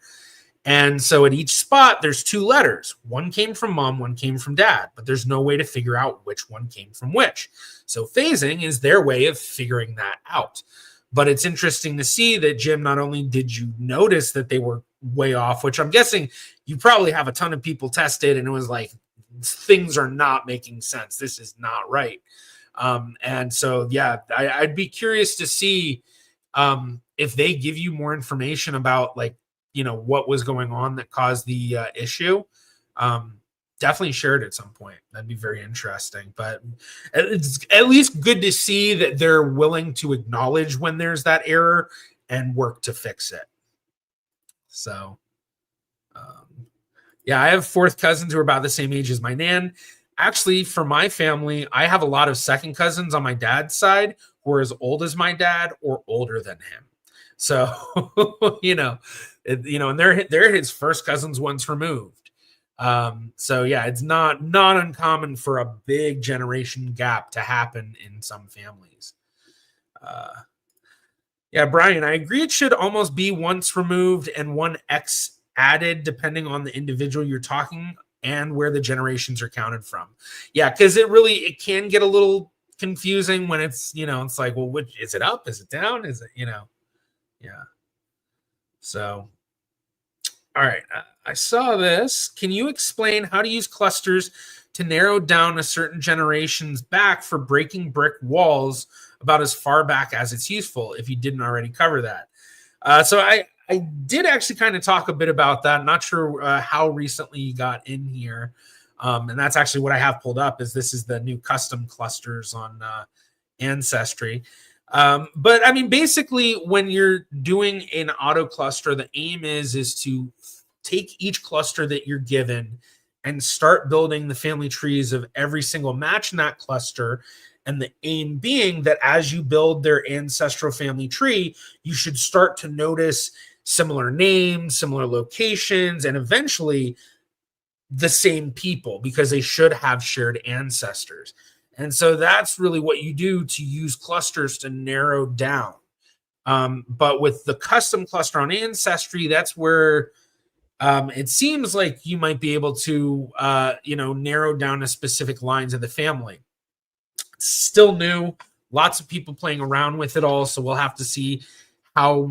And so at each spot, there's two letters. One came from mom, one came from dad, but there's no way to figure out which one came from which. So phasing is their way of figuring that out. But it's interesting to see that, Jim, not only did you notice that they were way off, which I'm guessing you probably have a ton of people tested and it was like, things are not making sense. This is not right. And so, yeah, I'd be curious to see if they give you more information about, like, what was going on that caused the issue. Definitely share it at some point. That'd be very interesting. But it's at least good to see that they're willing to acknowledge when there's that error and work to fix it. So, yeah, I have fourth cousins who are about the same age as my nan. Actually, for my family, I have a lot of second cousins on my dad's side who are as old as my dad or older than him. So, and they're his first cousins once removed. So yeah, it's not uncommon for a big generation gap to happen in some families. Yeah, Brian, I agree. It should almost be once removed and one X added, depending on the individual you're talking and where the generations are counted from. Yeah, because it can get a little confusing when it's, it's like, well, which is it up? Is it down? Is it, yeah. So, all right, I saw this. Can you explain how to use clusters to narrow down a certain generations back for breaking brick walls about as far back as it's useful, if you didn't already cover that? So I did actually kind of talk a bit about that. Not sure how recently you got in here. And that's actually what I have pulled up. This is the new custom clusters on Ancestry. But I mean, basically, when you're doing an auto cluster, the aim is to take each cluster that you're given and start building the family trees of every single match in that cluster. And the aim being that as you build their ancestral family tree, you should start to notice similar names, similar locations, and eventually the same people, because they should have shared ancestors. And so that's really what you do to use clusters to narrow down. But with the custom cluster on Ancestry, that's where it seems like you might be able to, narrow down a specific lines of the family. It's still new. Lots of people playing around with it all. So we'll have to see how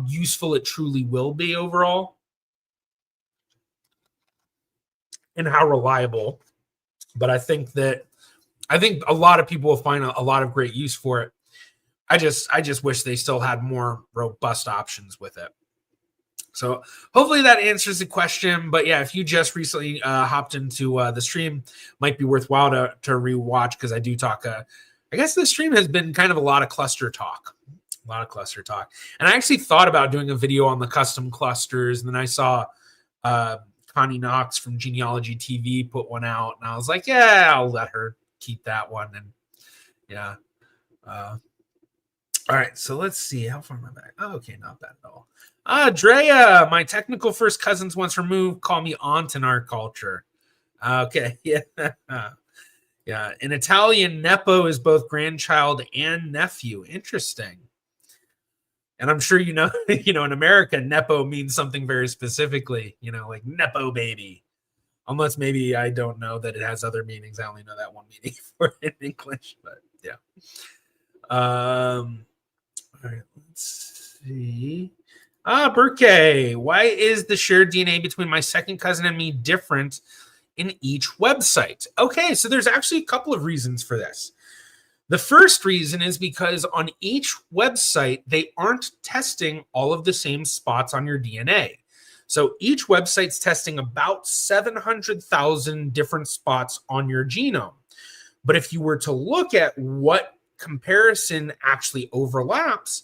useful it truly will be overall and how reliable. But I think a lot of people will find a lot of great use for it. I just wish they still had more robust options with it. So hopefully that answers the question. But yeah, if you just recently hopped into the stream, might be worthwhile to rewatch, because I do talk. I guess the stream has been kind of a lot of cluster talk. And I actually thought about doing a video on the custom clusters, and then I saw Connie Knox from Genealogy TV put one out, and I was like, yeah, I'll let her keep that one. And yeah. All right, so let's see. How far am I back? Oh, okay, not bad at all. Drea, my technical first cousins once removed call me aunt in our culture. Okay, yeah. Yeah, in Italian, nepo is both grandchild and nephew. Interesting. And I'm sure in America, nepo means something very specifically, like nepo baby. Unless maybe I don't know that it has other meanings. I only know that one meaning for it in English, but yeah. All right, let's see. Burke, why is the shared DNA between my second cousin and me different in each website? Okay, so there's actually a couple of reasons for this. The first reason is because on each website, they aren't testing all of the same spots on your DNA. So each website's testing about 700,000 different spots on your genome. But if you were to look at what comparison actually overlaps,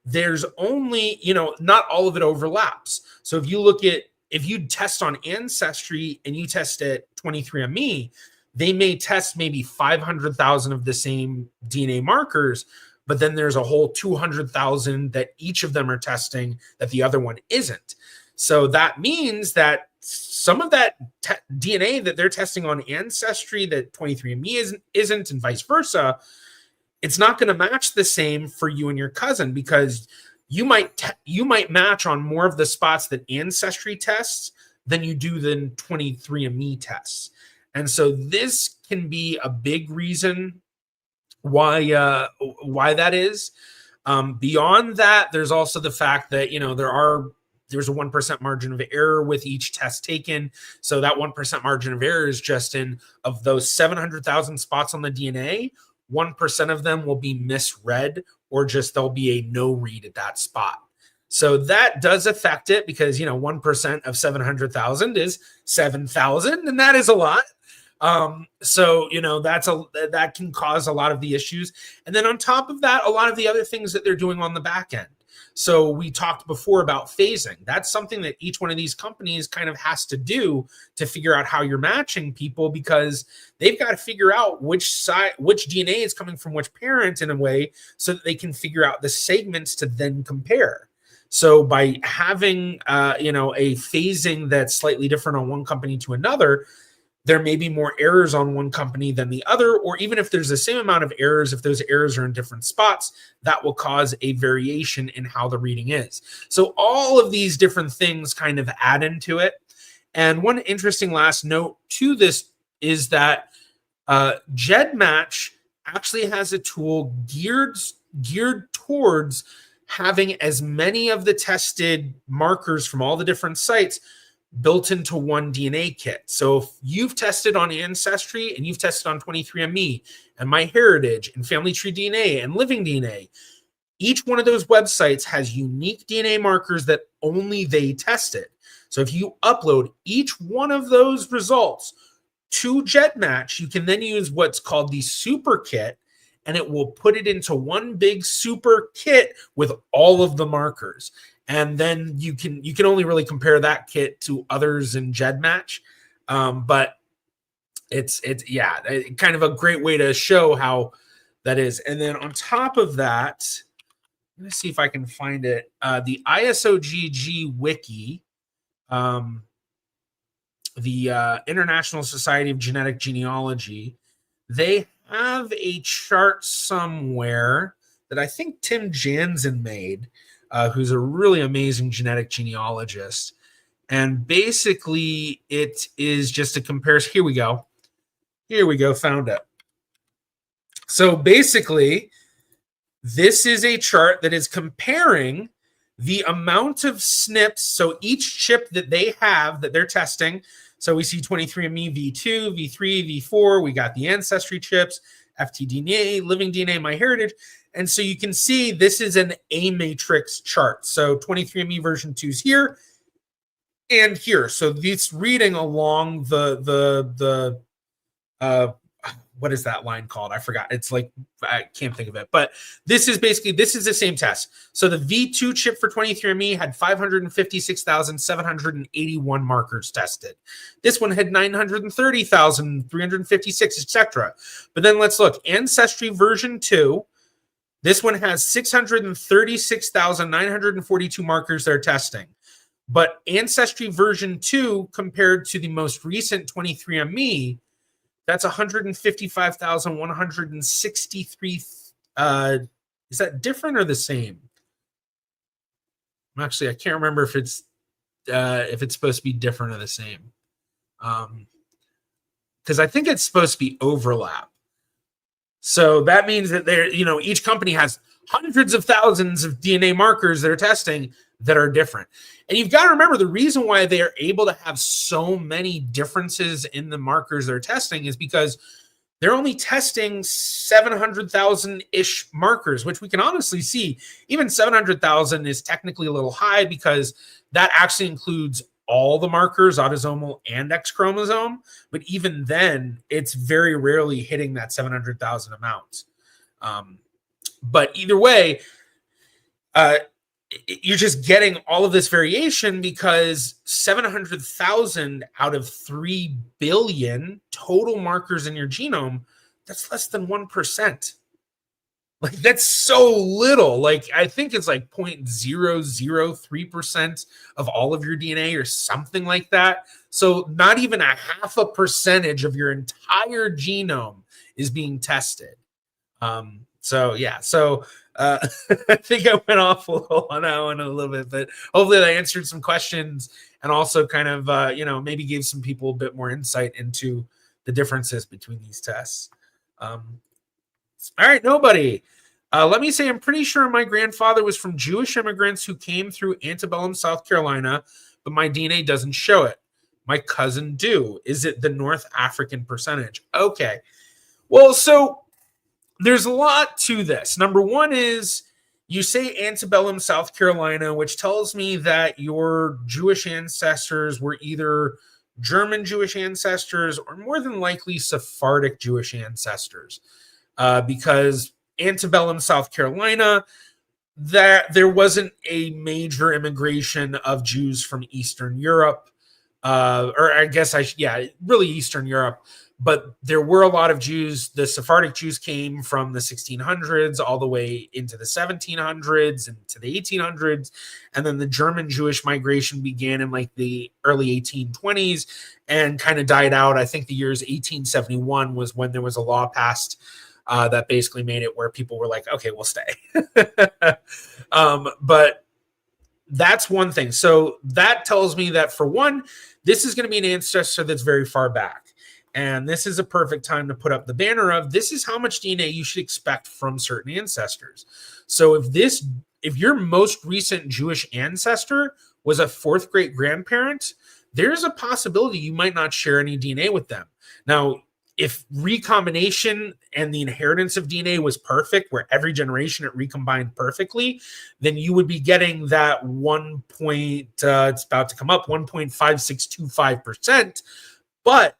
there's only, not all of it overlaps. So if you test on Ancestry and you test at 23andMe, they may test maybe 500,000 of the same DNA markers, but then there's a whole 200,000 that each of them are testing that the other one isn't. So that means that some of that DNA that they're testing on Ancestry that 23andMe isn't, and vice versa, it's not going to match the same for you and your cousin, because you might match on more of the spots that Ancestry tests than you do than 23andMe tests. And so this can be a big reason why that is. Beyond that, there's also the fact that there's a 1% margin of error with each test taken. So that 1% margin of error is just of those 700,000 spots on the DNA, 1% of them will be misread, or just there'll be a no read at that spot. So that does affect it, because 1% of 700,000 is 7,000, and that is a lot. So that can cause a lot of the issues. And then on top of that, a lot of the other things that they're doing on the back end. So we talked before about phasing. That's something that each one of these companies kind of has to do to figure out how you're matching people, because they've got to figure out which DNA is coming from which parent in a way, so that they can figure out the segments to then compare. So by having a phasing that's slightly different on one company to another, there may be more errors on one company than the other, or even if there's the same amount of errors, if those errors are in different spots, that will cause a variation in how the reading is. So all of these different things kind of add into it. And one interesting last note to this is that GEDmatch actually has a tool geared towards having as many of the tested markers from all the different sites built into one DNA kit. So if you've tested on Ancestry and you've tested on 23andMe and MyHeritage and Family Tree DNA and Living DNA, each one of those websites has unique DNA markers that only they tested. So if you upload each one of those results to GEDmatch, you can then use what's called the super kit, and it will put it into one big super kit with all of the markers. And then you can only really compare that kit to others in GEDmatch. But it's kind of a great way to show how that is. And then on top of that, let me see if I can find it. The ISOGG wiki, the International Society of Genetic Genealogy, they have a chart somewhere that I think Tim Jansen made, who's a really amazing genetic genealogist. And basically, it is just a comparison. Here we go. Found it. So basically, this is a chart that is comparing the amount of SNPs. So each chip that they have that they're testing, So we see 23andMe V2, V3, V4. We got the Ancestry chips, FTDNA, Living DNA, MyHeritage. And so you can see this is an A matrix chart. So 23andMe version 2 is here and here. So this reading along the what is that line called? I forgot. It's like, I can't think of it. But this is the same test. So the V2 chip for 23andMe had 556,781 markers tested. This one had 930,356, etc. But then let's look. Ancestry version 2. This one has 636,942 markers they're testing. But Ancestry version 2 compared to the most recent 23andMe, that's 155,163. Is that different or the same? Actually, I can't remember if it's supposed to be different or the same. Because I think it's supposed to be overlap. So that means that each company has hundreds of thousands of DNA markers they're testing that are different. And you've got to remember, the reason why they are able to have so many differences in the markers they're testing is because they're only testing 700,000-ish markers, which we can honestly see. Even 700,000 is technically a little high because that actually includes all the markers, autosomal and X chromosome. But even then, it's very rarely hitting that 700,000 amount. But either way, you're just getting all of this variation because 700,000 out of 3 billion total markers in your genome, that's less than 1%. Like, that's so little. Like, I think it's like 0.003% of all of your DNA or something like that. So not even a 0.5% of your entire genome is being tested. So I think I went off a little on that one a little bit, but hopefully I answered some questions and also kind of, maybe gave some people a bit more insight into the differences between these tests. All right, nobody. Let me say, I'm pretty sure my grandfather was from Jewish immigrants who came through antebellum South Carolina, but my DNA doesn't show it. My cousin do. Is it the North African percentage? Okay. Well, so there's a lot to this. Number one is you say antebellum South Carolina, which tells me that your Jewish ancestors were either German Jewish ancestors or more than likely Sephardic Jewish ancestors. Because antebellum South Carolina, that there wasn't a major immigration of Jews from Eastern Europe, or I guess really Eastern Europe. But there were a lot of Jews. The Sephardic Jews came from the 1600s all the way into the 1700s and to the 1800s. And then the German Jewish migration began in like the early 1820s and kind of died out. I think the years 1871 was when there was a law passed that basically made it where people were like, okay, we'll stay. But that's one thing. So that tells me that, for one, this is going to be an ancestor that's very far back. And this is a perfect time to put up the banner of this is how much DNA you should expect from certain ancestors. So if your most recent Jewish ancestor was a fourth great grandparent, there's a possibility you might not share any DNA with them. Now, if recombination and the inheritance of DNA was perfect, where every generation it recombined perfectly, then you would be getting that it's about to come up, 1.5625%. But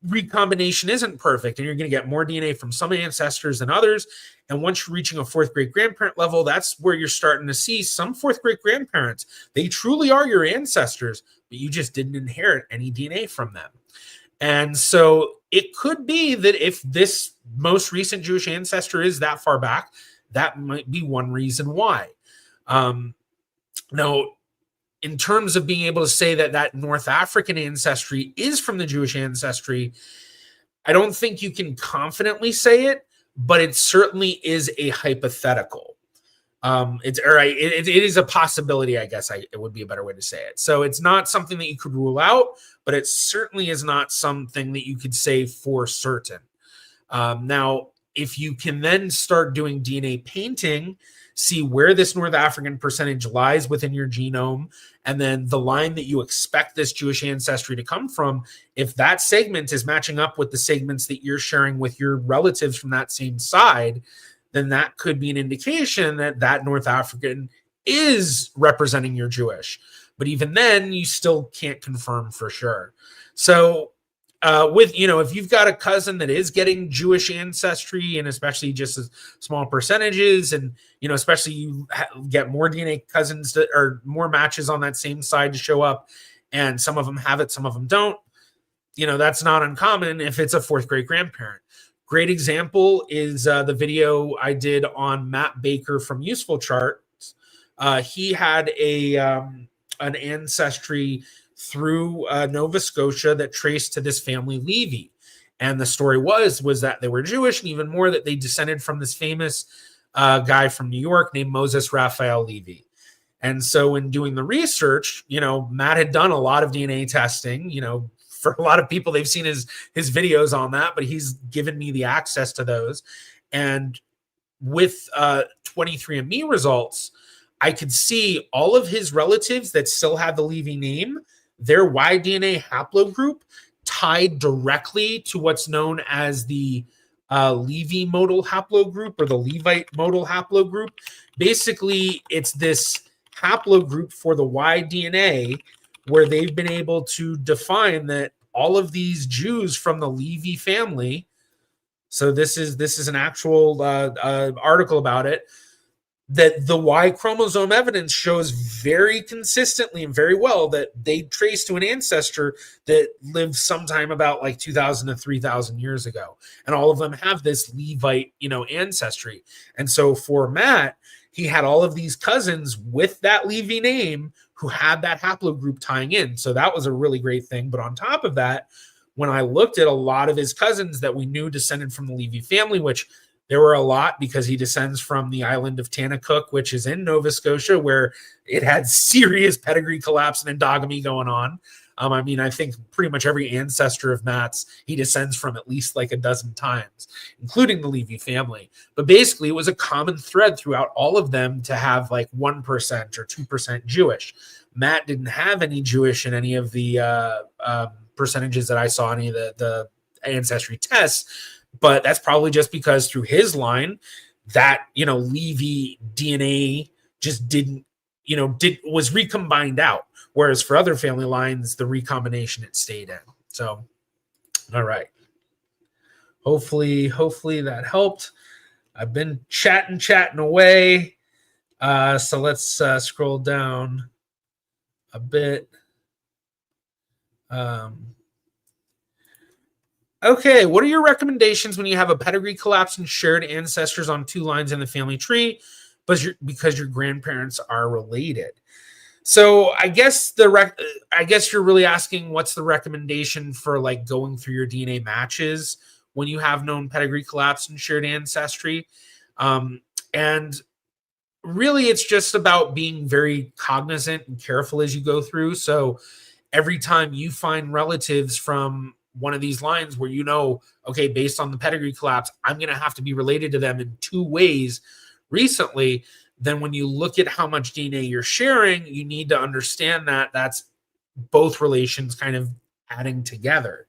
recombination isn't perfect, and you're going to get more DNA from some ancestors than others. And once you're reaching a fourth great grandparent level, that's where you're starting to see some fourth great grandparents. They truly are your ancestors, but you just didn't inherit any DNA from them. And so it could be that if this most recent Jewish ancestor is that far back, that might be one reason why. Now, in terms of being able to say that North African ancestry is from the Jewish ancestry, I don't think you can confidently say it, but it certainly is a hypothetical. It is a possibility, I guess it would be a better way to say it. So it's not something that you could rule out, but it certainly is not something that you could say for certain. Now, if you can then start doing DNA painting, see where this North African percentage lies within your genome, and then the line that you expect this Jewish ancestry to come from, if that segment is matching up with the segments that you're sharing with your relatives from that same side, then that could be an indication that that North African is representing your Jewish. But even then, you still can't confirm for sure. So with, if you've got a cousin that is getting Jewish ancestry, and especially just as small percentages, and especially you get more DNA cousins that or more matches on that same side to show up, and some of them have it, some of them don't, that's not uncommon if it's a fourth great grandparent. Great example is the video I did on Matt Baker from Useful Charts. He had an ancestry through Nova Scotia that traced to this family Levy. And the story was that they were Jewish, and even more that they descended from this famous guy from New York named Moses Raphael Levy. And so in doing the research, Matt had done a lot of DNA testing, for a lot of people, they've seen his videos on that, but he's given me the access to those. And with 23andMe results, I could see all of his relatives that still had the Levy name, their Y-DNA haplogroup tied directly to what's known as the Levy modal haplogroup, or the Levite modal haplogroup. Basically, it's this haplogroup for the Y-DNA where they've been able to define that all of these Jews from the Levy family. So this is an actual article about it, that the Y chromosome evidence shows very consistently and very well that they trace to an ancestor that lived sometime about like 2,000 to 3,000 years ago. And all of them have this Levite, ancestry. And so for Matt, he had all of these cousins with that Levy name who had that haplogroup tying in. So that was a really great thing. But on top of that, when I looked at a lot of his cousins that we knew descended from the Levy family, which there were a lot because he descends from the island of Tanakuk, which is in Nova Scotia, where it had serious pedigree collapse and endogamy going on. I think pretty much every ancestor of Matt's, he descends from at least like a dozen times, including the Levy family. But basically, it was a common thread throughout all of them to have like 1% or 2% Jewish. Matt didn't have any Jewish in any of the percentages that I saw, any of the ancestry tests. But that's probably just because through his line, that, Levy DNA just was recombined out. Whereas for other family lines, the recombination it stayed in. So, all right. Hopefully that helped. I've been chatting away. So let's scroll down a bit. Okay, what are your recommendations when you have a pedigree collapse and shared ancestors on two lines in the family tree, because your grandparents are related? So I guess you're really asking what's the recommendation for like going through your DNA matches when you have known pedigree collapse and shared ancestry. And really it's just about being very cognizant and careful as you go through. So every time you find relatives from one of these lines where okay, based on the pedigree collapse, I'm going to have to be related to them in two ways recently, then when you look at how much DNA you're sharing, you need to understand that that's both relations kind of adding together.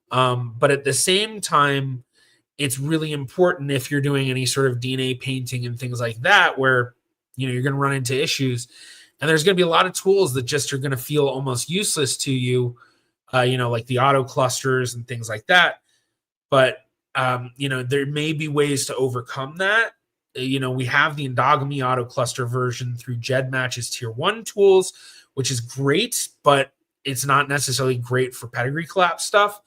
But at the same time, it's really important if you're doing any sort of DNA painting and things like that, where, you're going to run into issues, and there's going to be a lot of tools that just are going to feel almost useless to you, like the auto clusters and things like that. But, there may be ways to overcome that. We have the endogamy auto cluster version through GEDmatch's tier 1 tools, which is great, but it's not necessarily great for pedigree collapse stuff.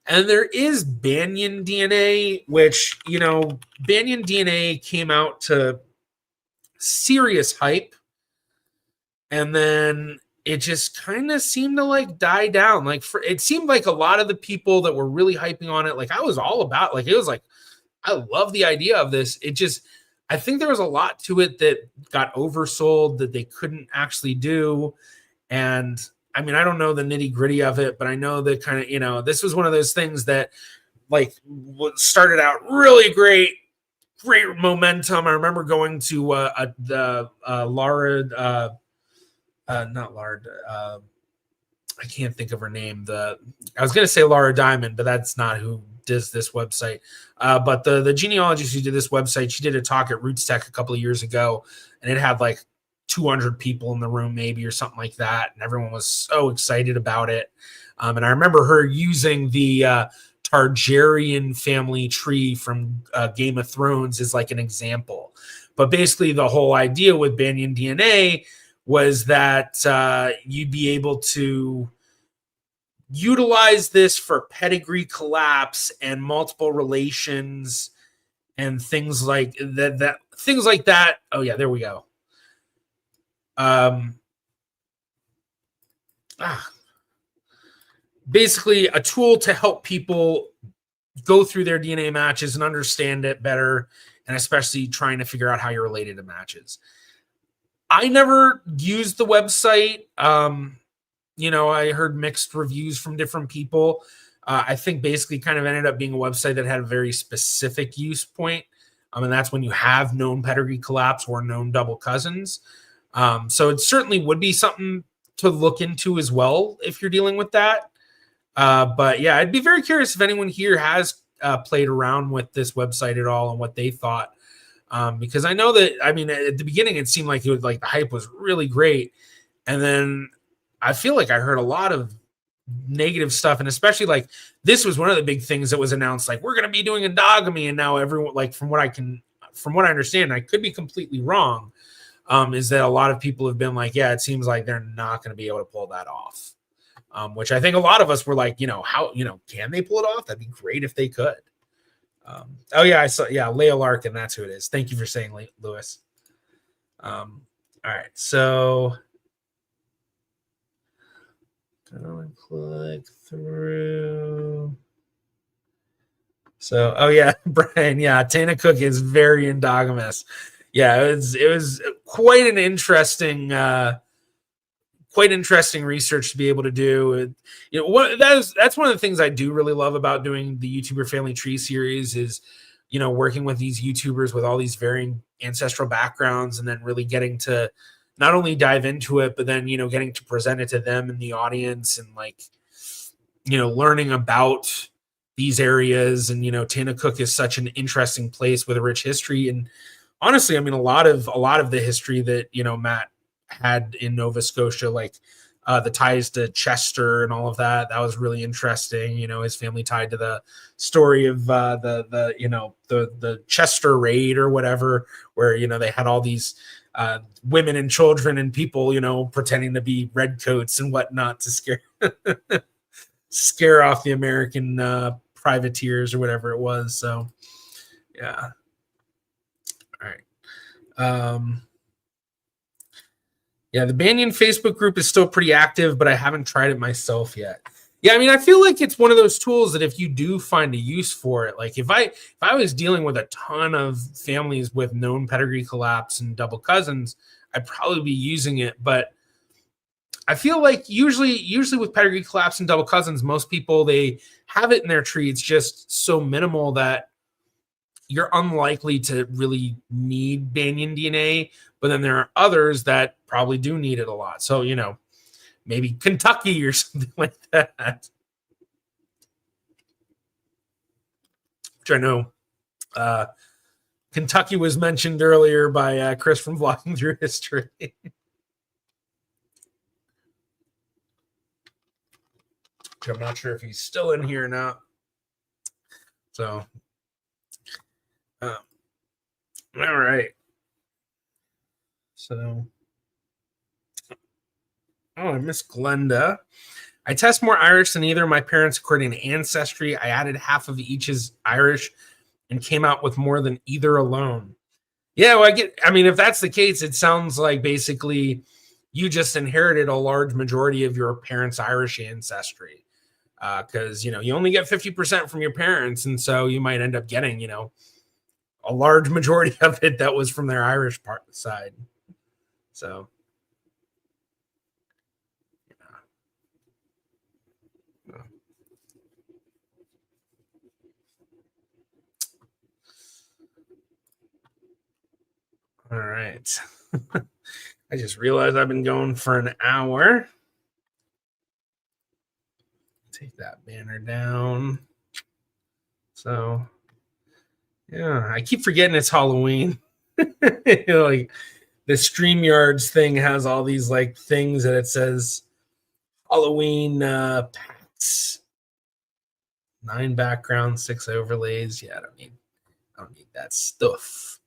And there is Banyan DNA, which, Banyan DNA came out to serious hype. And then it just kind of seemed to like die down. It seemed like a lot of the people that were really hyping on it, like I was all about, like, it was like, I love the idea of this. I think there was a lot to it that got oversold that they couldn't actually do. And I don't know the nitty gritty of it, but I know that kind of, this was one of those things that like started out really great, great momentum. I remember going to the Laura, not Laura. I can't think of her name. I was going to say Laura Diamond, but that's not who does this website. But the genealogist who did this website, she did a talk at Roots Tech a couple of years ago, and it had like 200 people in the room, maybe, or something like that, and everyone was so excited about it. And I remember her using the Targaryen family tree from Game of Thrones as like an example. But basically, the whole idea with Banyan DNA was that you'd be able to utilize this for pedigree collapse and multiple relations and things like that. Oh yeah, there we go. Basically a tool to help people go through their DNA matches and understand it better, and especially trying to figure out how you're related to matches. I never used the website. I heard mixed reviews from different people. I think basically kind of ended up being a website that had a very specific use point. And that's when you have known pedigree collapse or known double cousins. So it certainly would be something to look into as well if you're dealing with that. But yeah, I'd be very curious if anyone here has played around with this website at all and what they thought. Because I know that, I mean, at the beginning, it seemed like the hype was really great. And then I feel like I heard a lot of negative stuff. And especially like this was one of the big things that was announced, like, we're going to be doing endogamy. And now everyone, like, from what I understand, I could be completely wrong, is that a lot of people have been like, yeah, it seems like they're not going to be able to pull that off. Which I think a lot of us were like, how, can they pull it off? That'd be great if they could. Oh yeah, I saw. Yeah, Leah Larkin. That's who it is. Thank you for saying, Lewis. All right, so gonna click through. So, oh yeah, Brian. Yeah, Tana Cook is very endogamous. Yeah, it was quite an interesting. Quite interesting research to be able to do. That's one of the things I do really love about doing the YouTuber Family Tree series is, working with these YouTubers with all these varying ancestral backgrounds, and then really getting to not only dive into it, but then, getting to present it to them in the audience, and like, learning about these areas. And, Tana Cook is such an interesting place with a rich history. And honestly, I mean, a lot of the history that, Matt had in Nova Scotia, like the ties to Chester and all of that was really interesting. His family tied to the story of the Chester raid or whatever, where they had all these women and children and people pretending to be redcoats and whatnot to scare off the American privateers or whatever it was. So yeah. All right. Yeah, the Banyan Facebook group is still pretty active, but I haven't tried it myself yet. Yeah, I mean, I feel like it's one of those tools that if you do find a use for it, like if I was dealing with a ton of families with known pedigree collapse and double cousins, I'd probably be using it. But I feel like usually with pedigree collapse and double cousins, most people, they have it in their tree. It's just so minimal that you're unlikely to really need Banyan DNA, but then there are others that probably do need it a lot. So, maybe Kentucky or something like that. Which I know Kentucky was mentioned earlier by Chris from Vlogging Through History. Which I'm not sure if he's still in here or not. So, all right. So, I miss Glenda. I test more Irish than either of my parents according to Ancestry. I added half of each as Irish and came out with more than either alone. Yeah, well, I mean, if that's the case, it sounds like basically you just inherited a large majority of your parents' Irish ancestry. Because, you only get 50% from your parents. And so you might end up getting, a large majority of it that was from their Irish side. So, yeah. All right. I just realized I've been going for an hour. Take that banner down. So, yeah, I keep forgetting it's Halloween. Like the StreamYards thing has all these like things that it says Halloween packs, 9 backgrounds, 6 overlays. Yeah, I don't need that stuff.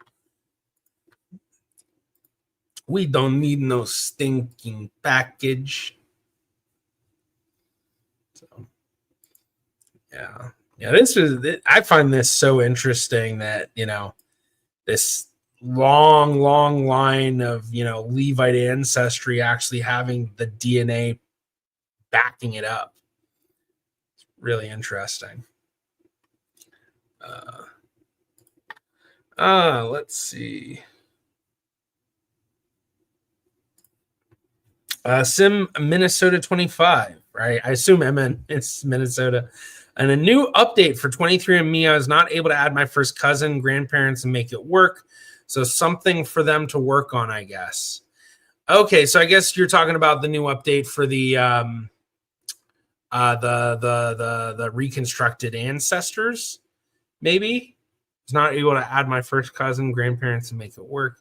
We don't need no stinking package. So, yeah. I find this so interesting that, this long line of, Levite ancestry actually having the DNA backing it up. It's really interesting. Let's see. Sim Minnesota 25, right? I assume it's Minnesota. And a new update for 23andMe. I was not able to add my first cousin, grandparents, and make it work. So something for them to work on, I guess. Okay, so I guess you're talking about the new update for the reconstructed ancestors. Maybe it's not able to add my first cousin, grandparents, and make it work.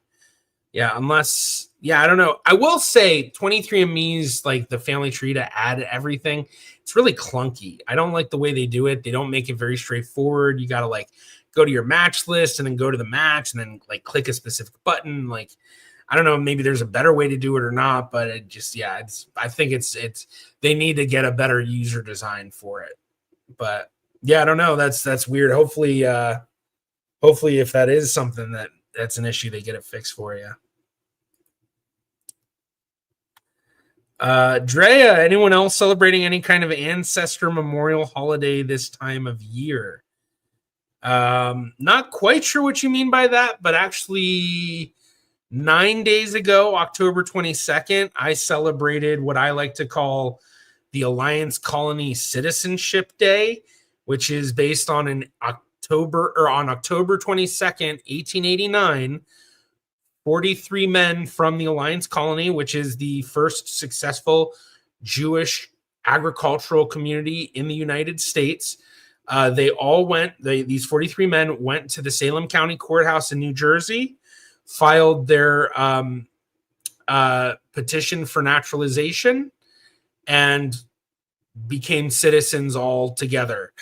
Yeah, I don't know. I will say 23andMe's like the family tree to add everything. It's really clunky. I don't like the way they do it. They don't make it very straightforward. You got to like go to your match list and then go to the match and then like click a specific button. Like, I don't know, maybe there's a better way to do it or not, but it just, I think it's they need to get a better user design for it. But yeah, I don't know. That's weird. Hopefully if that is something that's an issue, they get it fixed for you. Drea, anyone else celebrating any kind of ancestor memorial holiday this time of year? Not quite sure what you mean by that, but actually 9 days ago, October 22nd, I celebrated what I like to call the Alliance Colony Citizenship Day, which is based on October 22nd, 1889, 43 men from the Alliance Colony, which is the first successful Jewish agricultural community in the United States. These 43 men went to the Salem County Courthouse in New Jersey, filed their petition for naturalization, and became citizens all together.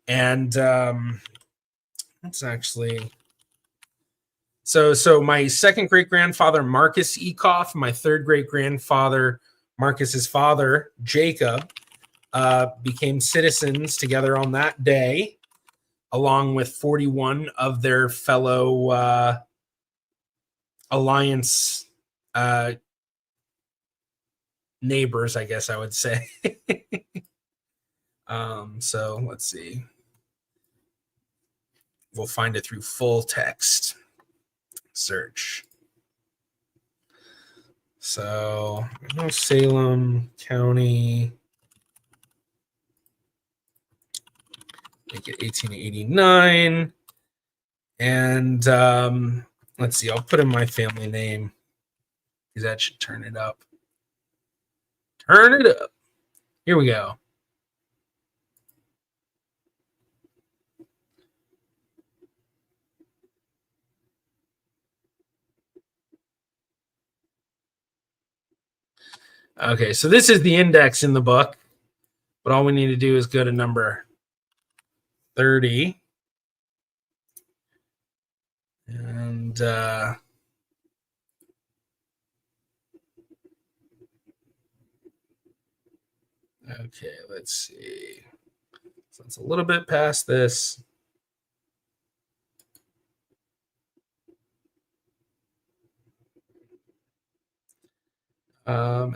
And that's actually... So my second great-grandfather, Marcus Ecoff, my third great-grandfather, Marcus's father, Jacob, became citizens together on that day, along with 41 of their fellow Alliance neighbors, I guess I would say. So let's see. We'll find it through full text search. So Salem County, make it 1889, and let's see, I'll put in my family name because that should turn it up. Here we go. Okay, so this is the index in the book, but all we need to do is go to number 30. And okay, let's see. So it's a little bit past this.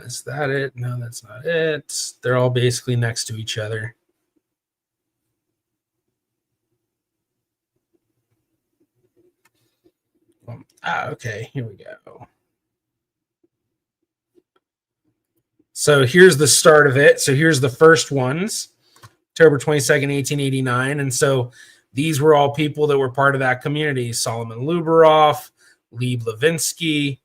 Is that it? No, that's not it. They're all basically next to each other. Okay, here we go. So here's the start of it. So here's the first ones, October 22nd, 1889. And so these were all people that were part of that community. Solomon Luberoff, Lieb Levinsky,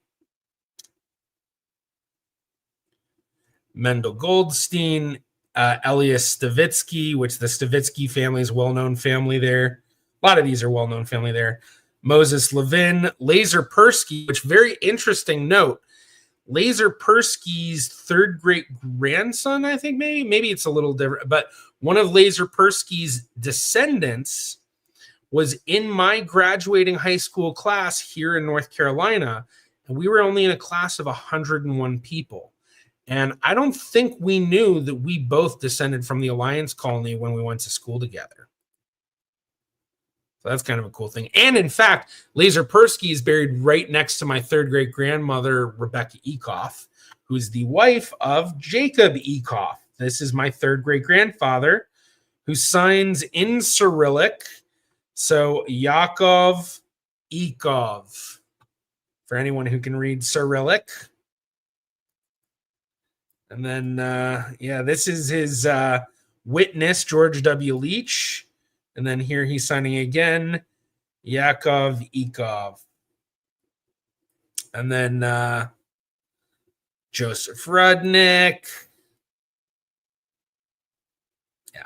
Mendel Goldstein, Elias Stavitsky, which the Stavitsky family is well-known family there. A lot of these are well-known family there. Moses Levin, Laser Persky, which very interesting note. Laser Persky's third great grandson, I think maybe it's a little different, but one of Laser Persky's descendants was in my graduating high school class here in North Carolina, and we were only in a class of 101 people. And I don't think we knew that we both descended from the Alliance Colony when we went to school together. So that's kind of a cool thing. And in fact, Laser Persky is buried right next to my third great grandmother, Rebecca Ecoff, who's the wife of Jacob Ecoff. This is my third great grandfather, who signs in Cyrillic. So Yaakov Ecoff, for anyone who can read Cyrillic. And then, this is his witness, George W. Leach. And then here he's signing again, Yaakov Ecoff. And then Joseph Rudnick. Yeah.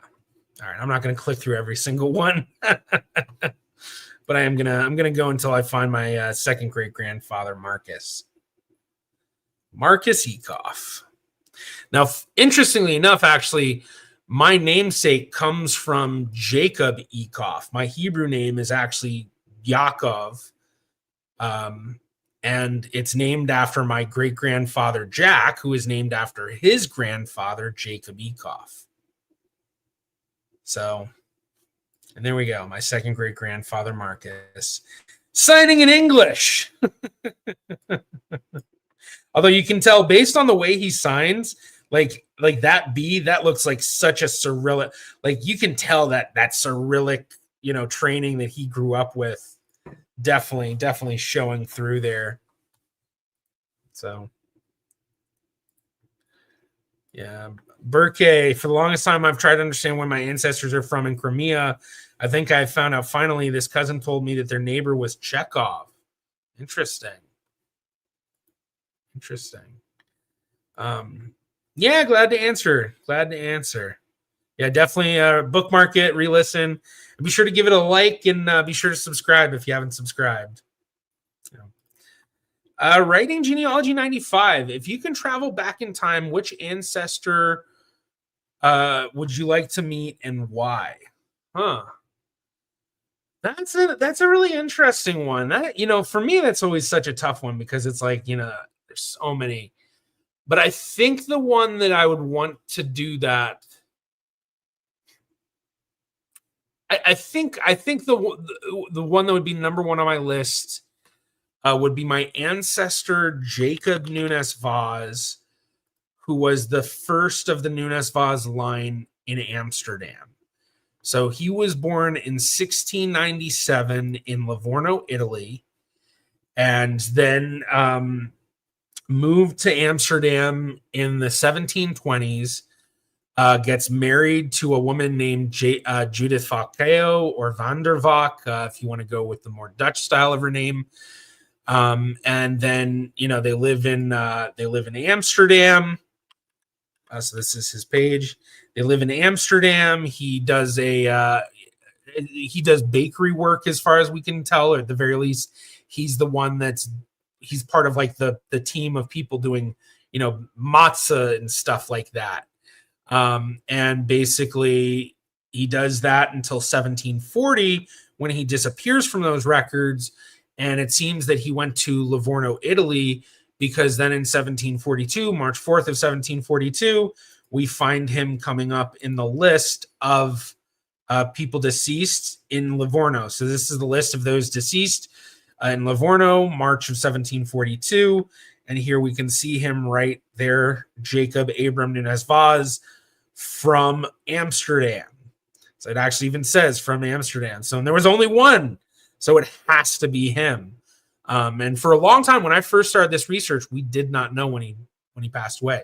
All right. I'm not going to click through every single one, but I'm gonna go until I find my second great grandfather, Marcus Ecoff. Now, interestingly enough, actually, my namesake comes from Jacob Ecoff. My Hebrew name is actually Yaakov, and it's named after my great-grandfather Jack, who is named after his grandfather, Jacob Ecoff. So, and there we go, my second great-grandfather, Marcus, signing in English. Although you can tell based on the way he signs, like that B, that looks like such a Cyrillic, like you can tell that Cyrillic, training that he grew up with, definitely showing through there. So, yeah. Burke, for the longest time, I've tried to understand where my ancestors are from in Crimea. I think I found out finally. This cousin told me that their neighbor was Chekhov. Interesting. Yeah, glad to answer. Yeah, definitely bookmark it, re-listen, and be sure to give it a like, and be sure to subscribe if you haven't subscribed. Writing Genealogy 95. If you can travel back in time, which ancestor would you like to meet and why? That's a really interesting one. That, for me, that's always such a tough one because it's like, there's so many. But I think the one that I would want to do that, I think the one that would be number one on my list would be my ancestor Jacob Nunes Vaz, who was the first of the Nunes Vaz line in Amsterdam. So he was born in 1697 in Livorno, Italy, and then moved to Amsterdam in the 1720s, gets married to a woman named Judith Valkeo or Van der Valk, if you want to go with the more Dutch style of her name. And then, they live in Amsterdam. So this is his page. They live in Amsterdam. He does bakery work as far as we can tell, or at the very least, he's the one he's part of like the team of people doing, matzah and stuff like that. And basically he does that until 1740 when he disappears from those records. And it seems that he went to Livorno, Italy, because then in 1742, March 4th of 1742, we find him coming up in the list of people deceased in Livorno. So this is the list of those deceased in Livorno, March of 1742. And here we can see him right there, Jacob Abram Nunes Vaz from Amsterdam. So it actually even says from Amsterdam. So there was only one. So it has to be him. And for a long time, when I first started this research, we did not know when he passed away.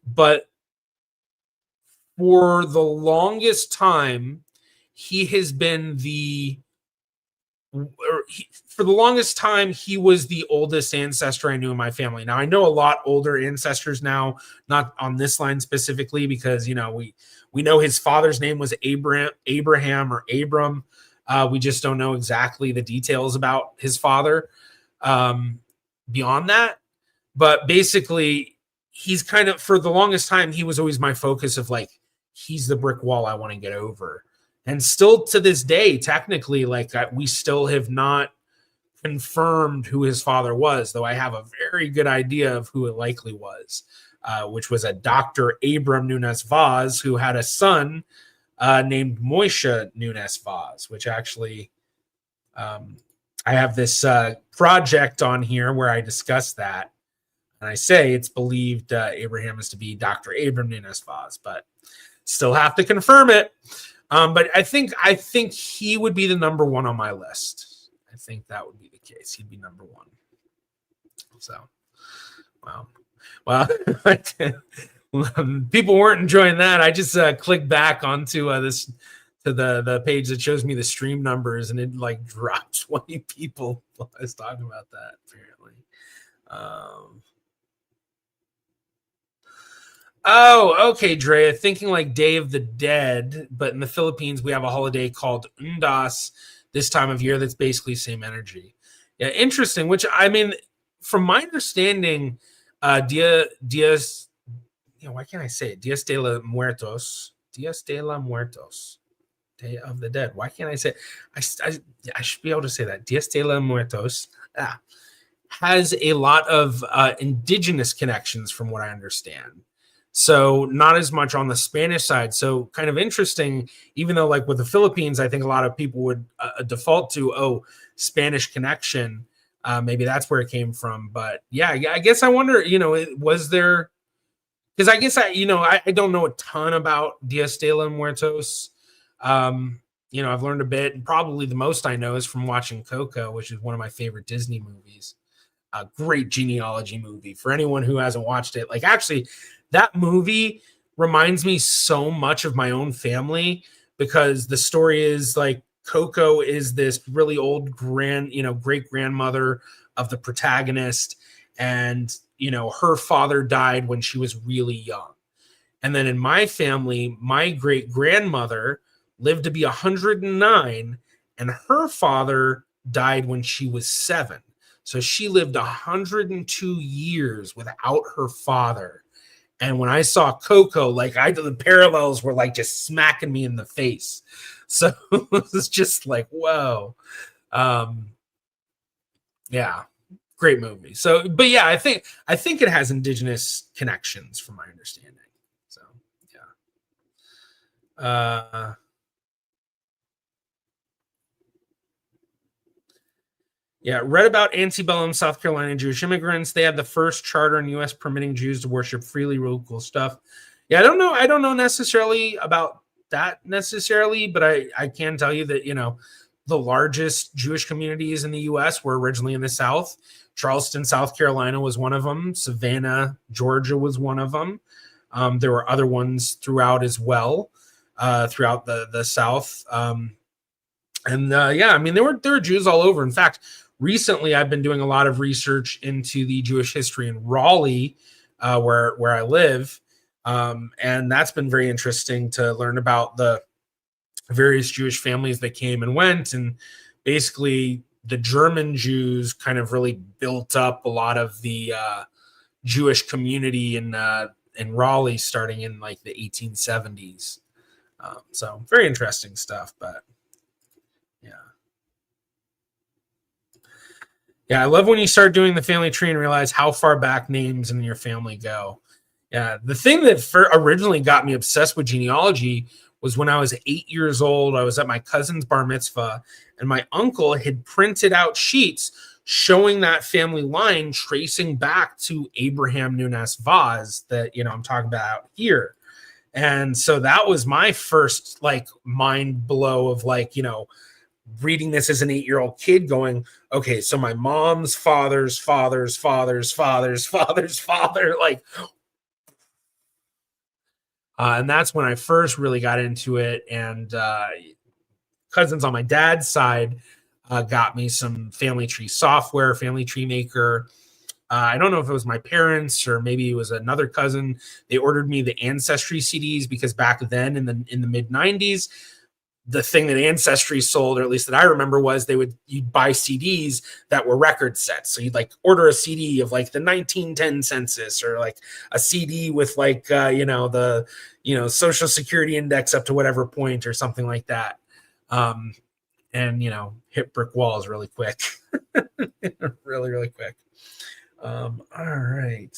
But for the longest time, he has been for the longest time, he was the oldest ancestor I knew in my family. Now, I know a lot older ancestors now, not on this line specifically, because, we know his father's name was Abraham or Abram. We just don't know exactly the details about his father beyond that. But basically, he's kind of, for the longest time, he was always my focus of like, he's the brick wall I want to get over. And still to this day, technically, we still have not confirmed who his father was, though I have a very good idea of who it likely was, which was a Dr. Abram Nunes Vaz, who had a son named Moishe Nunes Vaz, which actually I have this project on here where I discuss that. And I say it's believed Abraham is to be Dr. Abram Nunes Vaz, but still have to confirm it. But I think he would be the number one on my list. I think that would be the case. He'd be number one. So, wow. Well, people weren't enjoying that. I just clicked back onto to the page that shows me the stream numbers, and it like dropped 20 people while I was talking about that, apparently. Oh, okay, Drea. Thinking like Day of the Dead, but in the Philippines, we have a holiday called Undas this time of year that's basically same energy. Yeah, interesting, which, I mean, from my understanding, Dias, why can't I say it? Dias de los Muertos. Day of the Dead. Why can't I say it? I should be able to say that. Dias de los Muertos has a lot of indigenous connections, from what I understand. So not as much on the Spanish side. So kind of interesting, even though like with the Philippines, I think a lot of people would default to, Spanish connection. Maybe that's where it came from. But yeah, I guess I wonder, was there, because I guess I don't know a ton about Dias de los Muertos. I've learned a bit, and probably the most I know is from watching Coco, which is one of my favorite Disney movies. A great genealogy movie for anyone who hasn't watched it. Like, actually, that movie reminds me so much of my own family, because the story is like Coco is this really old great grandmother of the protagonist, and her father died when she was really young. And then in my family, my great grandmother lived to be 109, and her father died when she was 7. So she lived 102 years without her father. And when I saw Coco, the parallels were like just smacking me in the face. So it was just like, whoa. Yeah, great movie. So, but yeah, I think it has indigenous connections from my understanding. So, yeah. Yeah, read about antebellum South Carolina Jewish immigrants. They had the first charter in U.S. permitting Jews to worship freely. Really cool stuff. Yeah, I don't know necessarily about that necessarily, but I can tell you that, the largest Jewish communities in the U.S. were originally in the South. Charleston, South Carolina was one of them. Savannah, Georgia was one of them. There were other ones throughout as well, throughout the South. Yeah, I mean, there were Jews all over. In fact, recently, I've been doing a lot of research into the Jewish history in Raleigh, where I live, and that's been very interesting to learn about the various Jewish families that came and went, and basically the German Jews kind of really built up a lot of the Jewish community in Raleigh, starting in like the 1870s. So very interesting stuff, but yeah. Yeah, I love when you start doing the family tree and realize how far back names in your family go. Yeah, the thing that originally got me obsessed with genealogy was when I was 8 years old. I was at my cousin's bar mitzvah, and my uncle had printed out sheets showing that family line tracing back to Abraham Nunes Vaz that, I'm talking about here. And so that was my first mind blow of reading this as an 8-year-old kid going, okay, so my mom's father's father, and that's when I first really got into it. And cousins on my dad's side, got me some family tree software, family tree maker. I don't know if it was my parents or maybe it was another cousin. They ordered me the Ancestry CDs because back then in the mid 90s, the thing that Ancestry sold, or at least that I remember, was you'd buy CDs that were record sets. So you'd like order a CD of like the 1910 census, or like a CD with like the Social Security index up to whatever point or something like that. And hit brick walls really quick. Really, really quick. All right.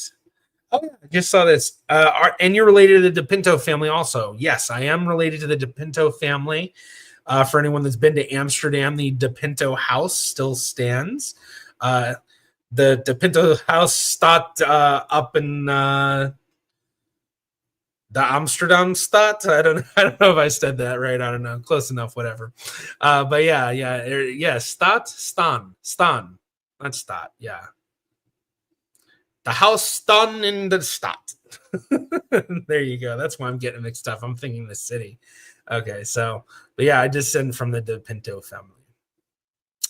Oh, I just saw this. And you're related to the DePinto family also. Yes, I am related to the DePinto family. For anyone that's been to Amsterdam, the DePinto house still stands. The DePinto house stopped up in the Amsterdamstad. I don't know if I said that right. I don't know. Close enough, whatever. But yeah. Stan, not Stat. Yeah. The house done in the Stadt. There you go. That's why I'm getting mixed up. I'm thinking the city. Okay, so, but yeah, I descend from the DePinto family,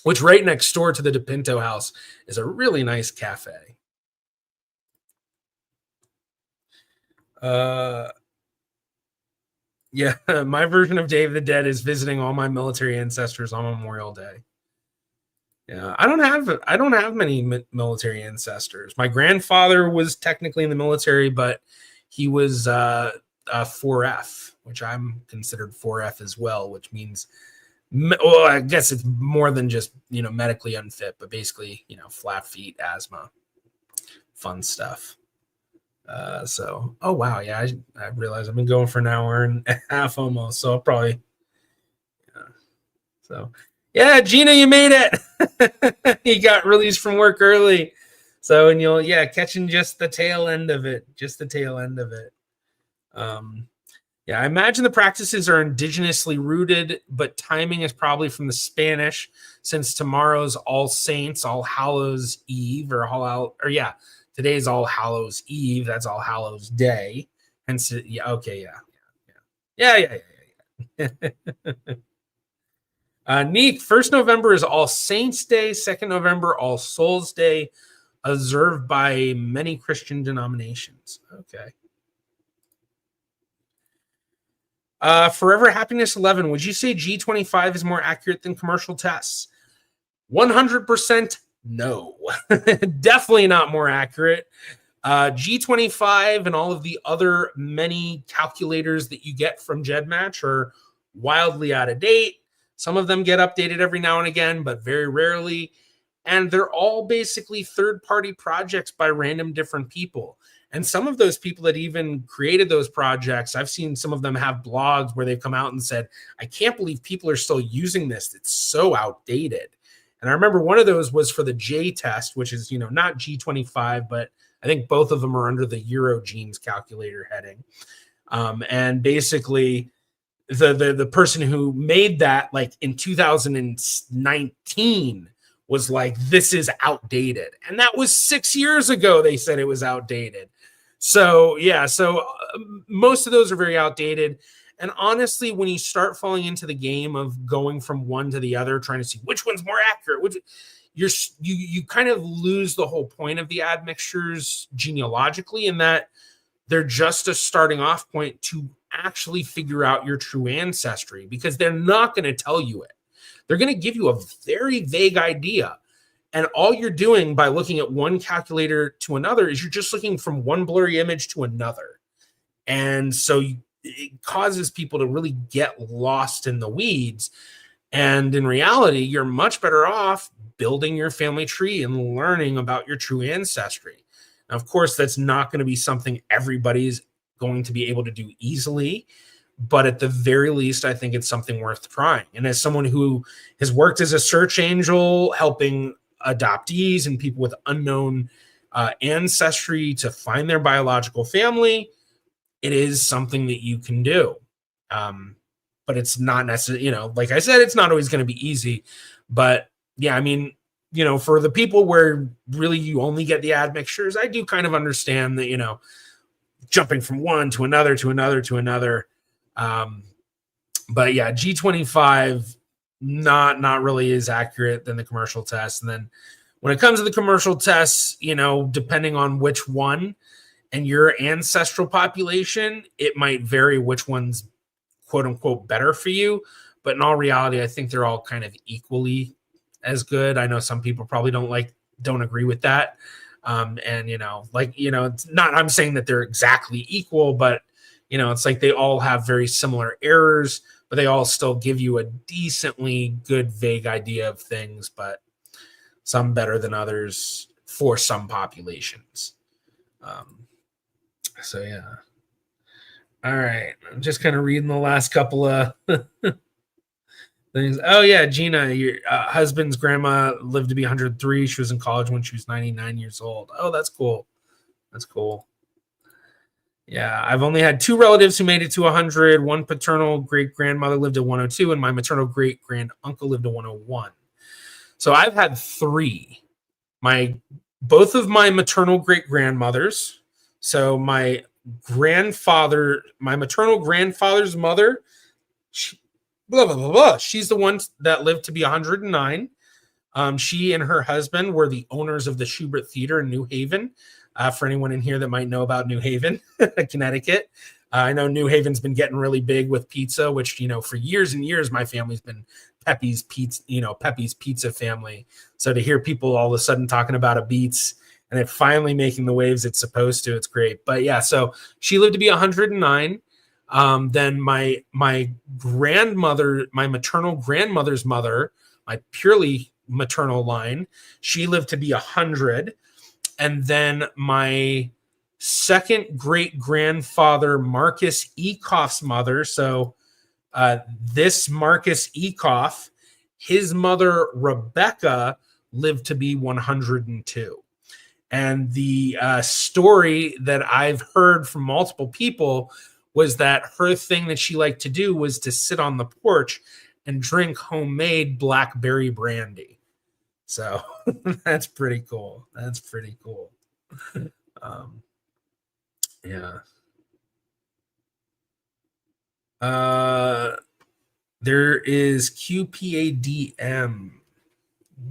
which right next door to the DePinto house is a really nice cafe. Yeah, my version of Day of the Dead is visiting all my military ancestors on Memorial Day. Yeah, I don't have many military ancestors. My grandfather was technically in the military, but he was 4F, which I'm considered 4F as well, which means, well, I guess it's more than just medically unfit, but basically flat feet, asthma, fun stuff. So, oh wow, yeah, I realize I've been going for an hour and a half almost, so I'll probably, so. Yeah, Gina, you made it. You got released from work early. So, and you'll, catching just the tail end of it. Yeah, I imagine the practices are indigenously rooted, but timing is probably from the Spanish, since tomorrow's All Saints, All Hallows Eve, today's All Hallows Eve. That's All Hallows Day. Hence, yeah, okay, yeah. Neat. 1st November is All Saints Day. 2nd November, All Souls Day, observed by many Christian denominations. Okay. Forever Happiness 11. Would you say G25 is more accurate than commercial tests? 100% no. Definitely not more accurate. G25 and all of the other many calculators that you get from GEDmatch are wildly out of date. Some of them get updated every now and again, but very rarely. And they're all basically third-party projects by random different people. And some of those people that even created those projects, I've seen some of them have blogs where they've come out and said, I can't believe people are still using this. It's so outdated. And I remember one of those was for the J test, which is, not G25, but I think both of them are under the Eurogenes calculator heading. And basically, the person who made that, like in 2019, was like, this is outdated. And that was 6 years ago. They said it was outdated. So yeah, most of those are very outdated. And honestly, when you start falling into the game of going from one to the other, trying to see which one's more accurate, you kind of lose the whole point of the admixtures genealogically, in that they're just a starting off point to actually figure out your true ancestry, because they're not going to tell you it. They're going to give you a very vague idea. And all you're doing by looking at one calculator to another is you're just looking from one blurry image to another. And so it causes people to really get lost in the weeds. And in reality, you're much better off building your family tree and learning about your true ancestry. Now, of course, that's not going to be something everybody's going to be able to do easily, but at the very least, I think it's something worth trying. And as someone who has worked as a search angel, helping adoptees and people with unknown ancestry to find their biological family, it is something that you can do. But it's not necessarily, like I said, it's not always going to be easy. But yeah, I mean, for the people where really you only get the admixtures, I do kind of understand that, jumping from one to another to another to another. But yeah, G25, not really as accurate than the commercial test. And then when it comes to the commercial tests, depending on which one and your ancestral population, it might vary which one's quote unquote better for you. But in all reality, I think they're all kind of equally as good. I know some people probably don't agree with that. And it's not, I'm saying that they're exactly equal, but it's like they all have very similar errors, but they all still give you a decently good vague idea of things, but some better than others for some populations. So yeah. All right. I'm just kind of reading the last couple of things. Oh yeah, Gina, your husband's grandma lived to be 103. She was in college when she was 99 years old. Oh, that's cool. That's cool. Yeah, I've only had 2 relatives who made it to 100. One paternal great-grandmother lived to 102, and my maternal great-grand-uncle lived to 101. So I've had 3. Both of my maternal great-grandmothers. So my maternal grandfather's mother, she's the one that lived to be 109. She and her husband were the owners of the Schubert Theater in New Haven. For anyone in here that might know about New Haven, Connecticut. I know New Haven's been getting really big with pizza, which, for years and years, my family's been Pepe's Pizza family. So to hear people all of a sudden talking about a Beats and it finally making the waves it's supposed to, it's great. But yeah, so she lived to be 109. Then my grandmother, my maternal grandmother's mother, my purely maternal line, she lived to be 100. And then my second great grandfather, Marcus Ekoff's mother. So this Marcus Ekoff, his mother, Rebecca, lived to be 102. And the story that I've heard from multiple people was that her thing that she liked to do was to sit on the porch and drink homemade blackberry brandy. So that's pretty cool. That's pretty cool. Yeah. There is QPADM.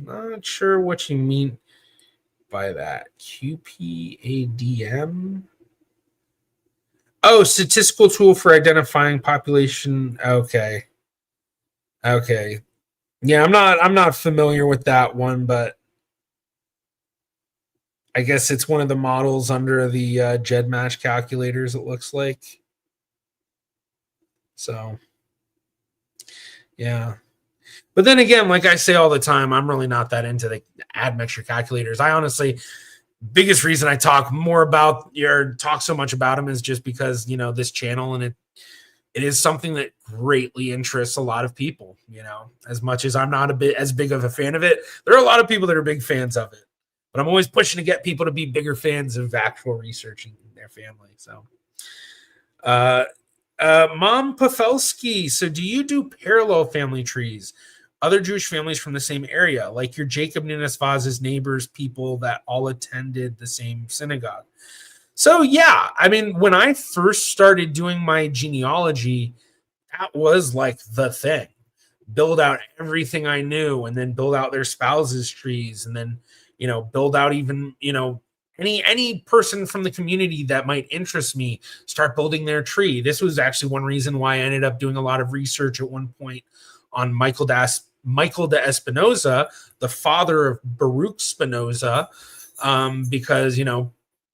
Not sure what you mean by that. QPADM. Oh, statistical tool for identifying population. Okay. Yeah, I'm not familiar with that one, but I guess it's one of the models under the GEDmatch calculators, it looks like. So, yeah. But then again, like I say all the time, I'm really not that into the admixture calculators. I honestly, biggest reason I talk more about or talk so much about them is just because, this channel, and it is something that greatly interests a lot of people, as much as I'm not as big of a fan of it. There are a lot of people that are big fans of it, but I'm always pushing to get people to be bigger fans of actual research in their family. So, Mom Pafelsky. So do you do parallel family trees? Other Jewish families from the same area, like your Jacob Nunes Vaz's neighbors, people that all attended the same synagogue. So, yeah, I mean, when I first started doing my genealogy, that was like the thing. Build out everything I knew and then build out their spouses' trees and then, build out even, any person from the community that might interest me, start building their tree. This was actually one reason why I ended up doing a lot of research at one point on Michael de Espinosa, the father of Baruch Spinoza, because,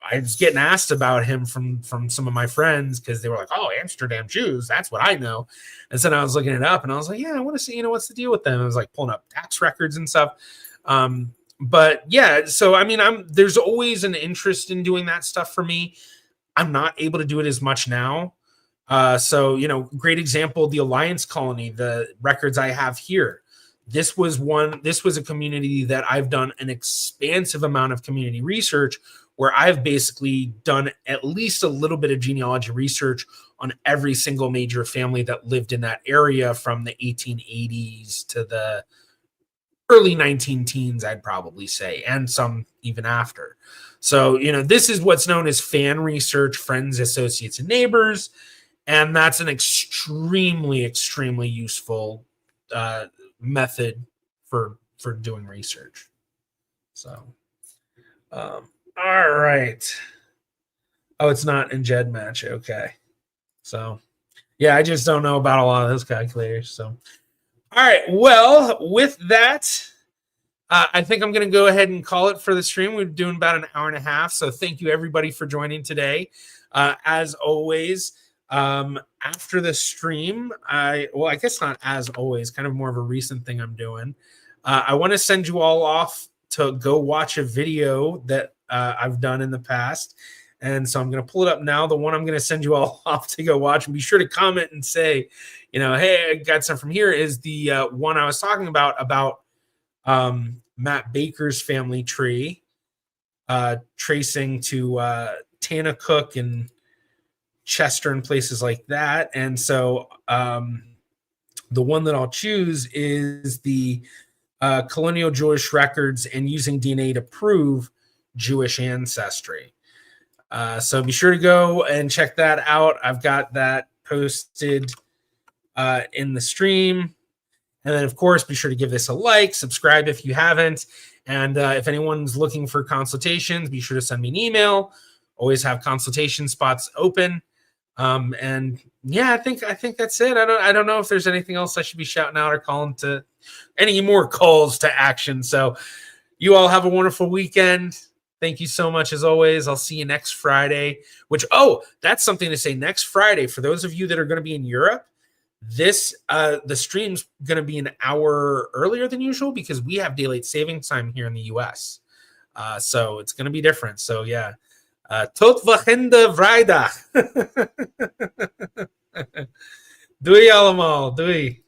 I was getting asked about him from some of my friends because they were like, "Oh, Amsterdam Jews, that's what I know." And so I was looking it up and I was like, "Yeah, I want to see, what's the deal with them?" I was like pulling up tax records and stuff. But yeah, so I mean, there's always an interest in doing that stuff for me. I'm not able to do it as much now. So, great example, the Alliance Colony, the records I have here. This was a community that I've done an expansive amount of community research where I've basically done at least a little bit of genealogy research on every single major family that lived in that area from the 1880s to the early 19 teens, I'd probably say, and some even after. So, this is what's known as fan research, friends, associates, and neighbors. And that's an extremely, extremely useful method for doing research. So, all right. Oh, it's not in GEDmatch. Okay. So, yeah, I just don't know about a lot of those calculators. So, all right. Well, with that, I think I'm going to go ahead and call it for the stream. We're doing about an hour and a half. So, thank you everybody for joining today. As always, after the stream, I guess not as always, kind of more of a recent thing I'm doing. I want to send you all off to go watch a video that I've done in the past. And so I'm going to pull it up now. The one I'm going to send you all off to go watch, and be sure to comment and say, hey, I got some from here, is the one I was talking about Matt Baker's family tree, tracing to Tana Cook and Chester and places like that. And so the one that I'll choose is the colonial Jewish records and using DNA to prove Jewish ancestry. So be sure to go and check that out. I've got that posted in the stream. And then, of course, be sure to give this a like, subscribe if you haven't. And if anyone's looking for consultations, be sure to send me an email. Always have consultation spots open. And yeah, I think that's it. I don't know if there's anything else I should be shouting out or calling to any more calls to action. So you all have a wonderful weekend. Thank you so much as always. I'll see you next Friday, that's something to say. Next Friday, for those of you that are going to be in Europe, the stream's going to be an hour earlier than usual because we have daylight savings time here in the US. So it's going to be different. So yeah. Tot vachende vrijdag. Doei allemaal. Doei.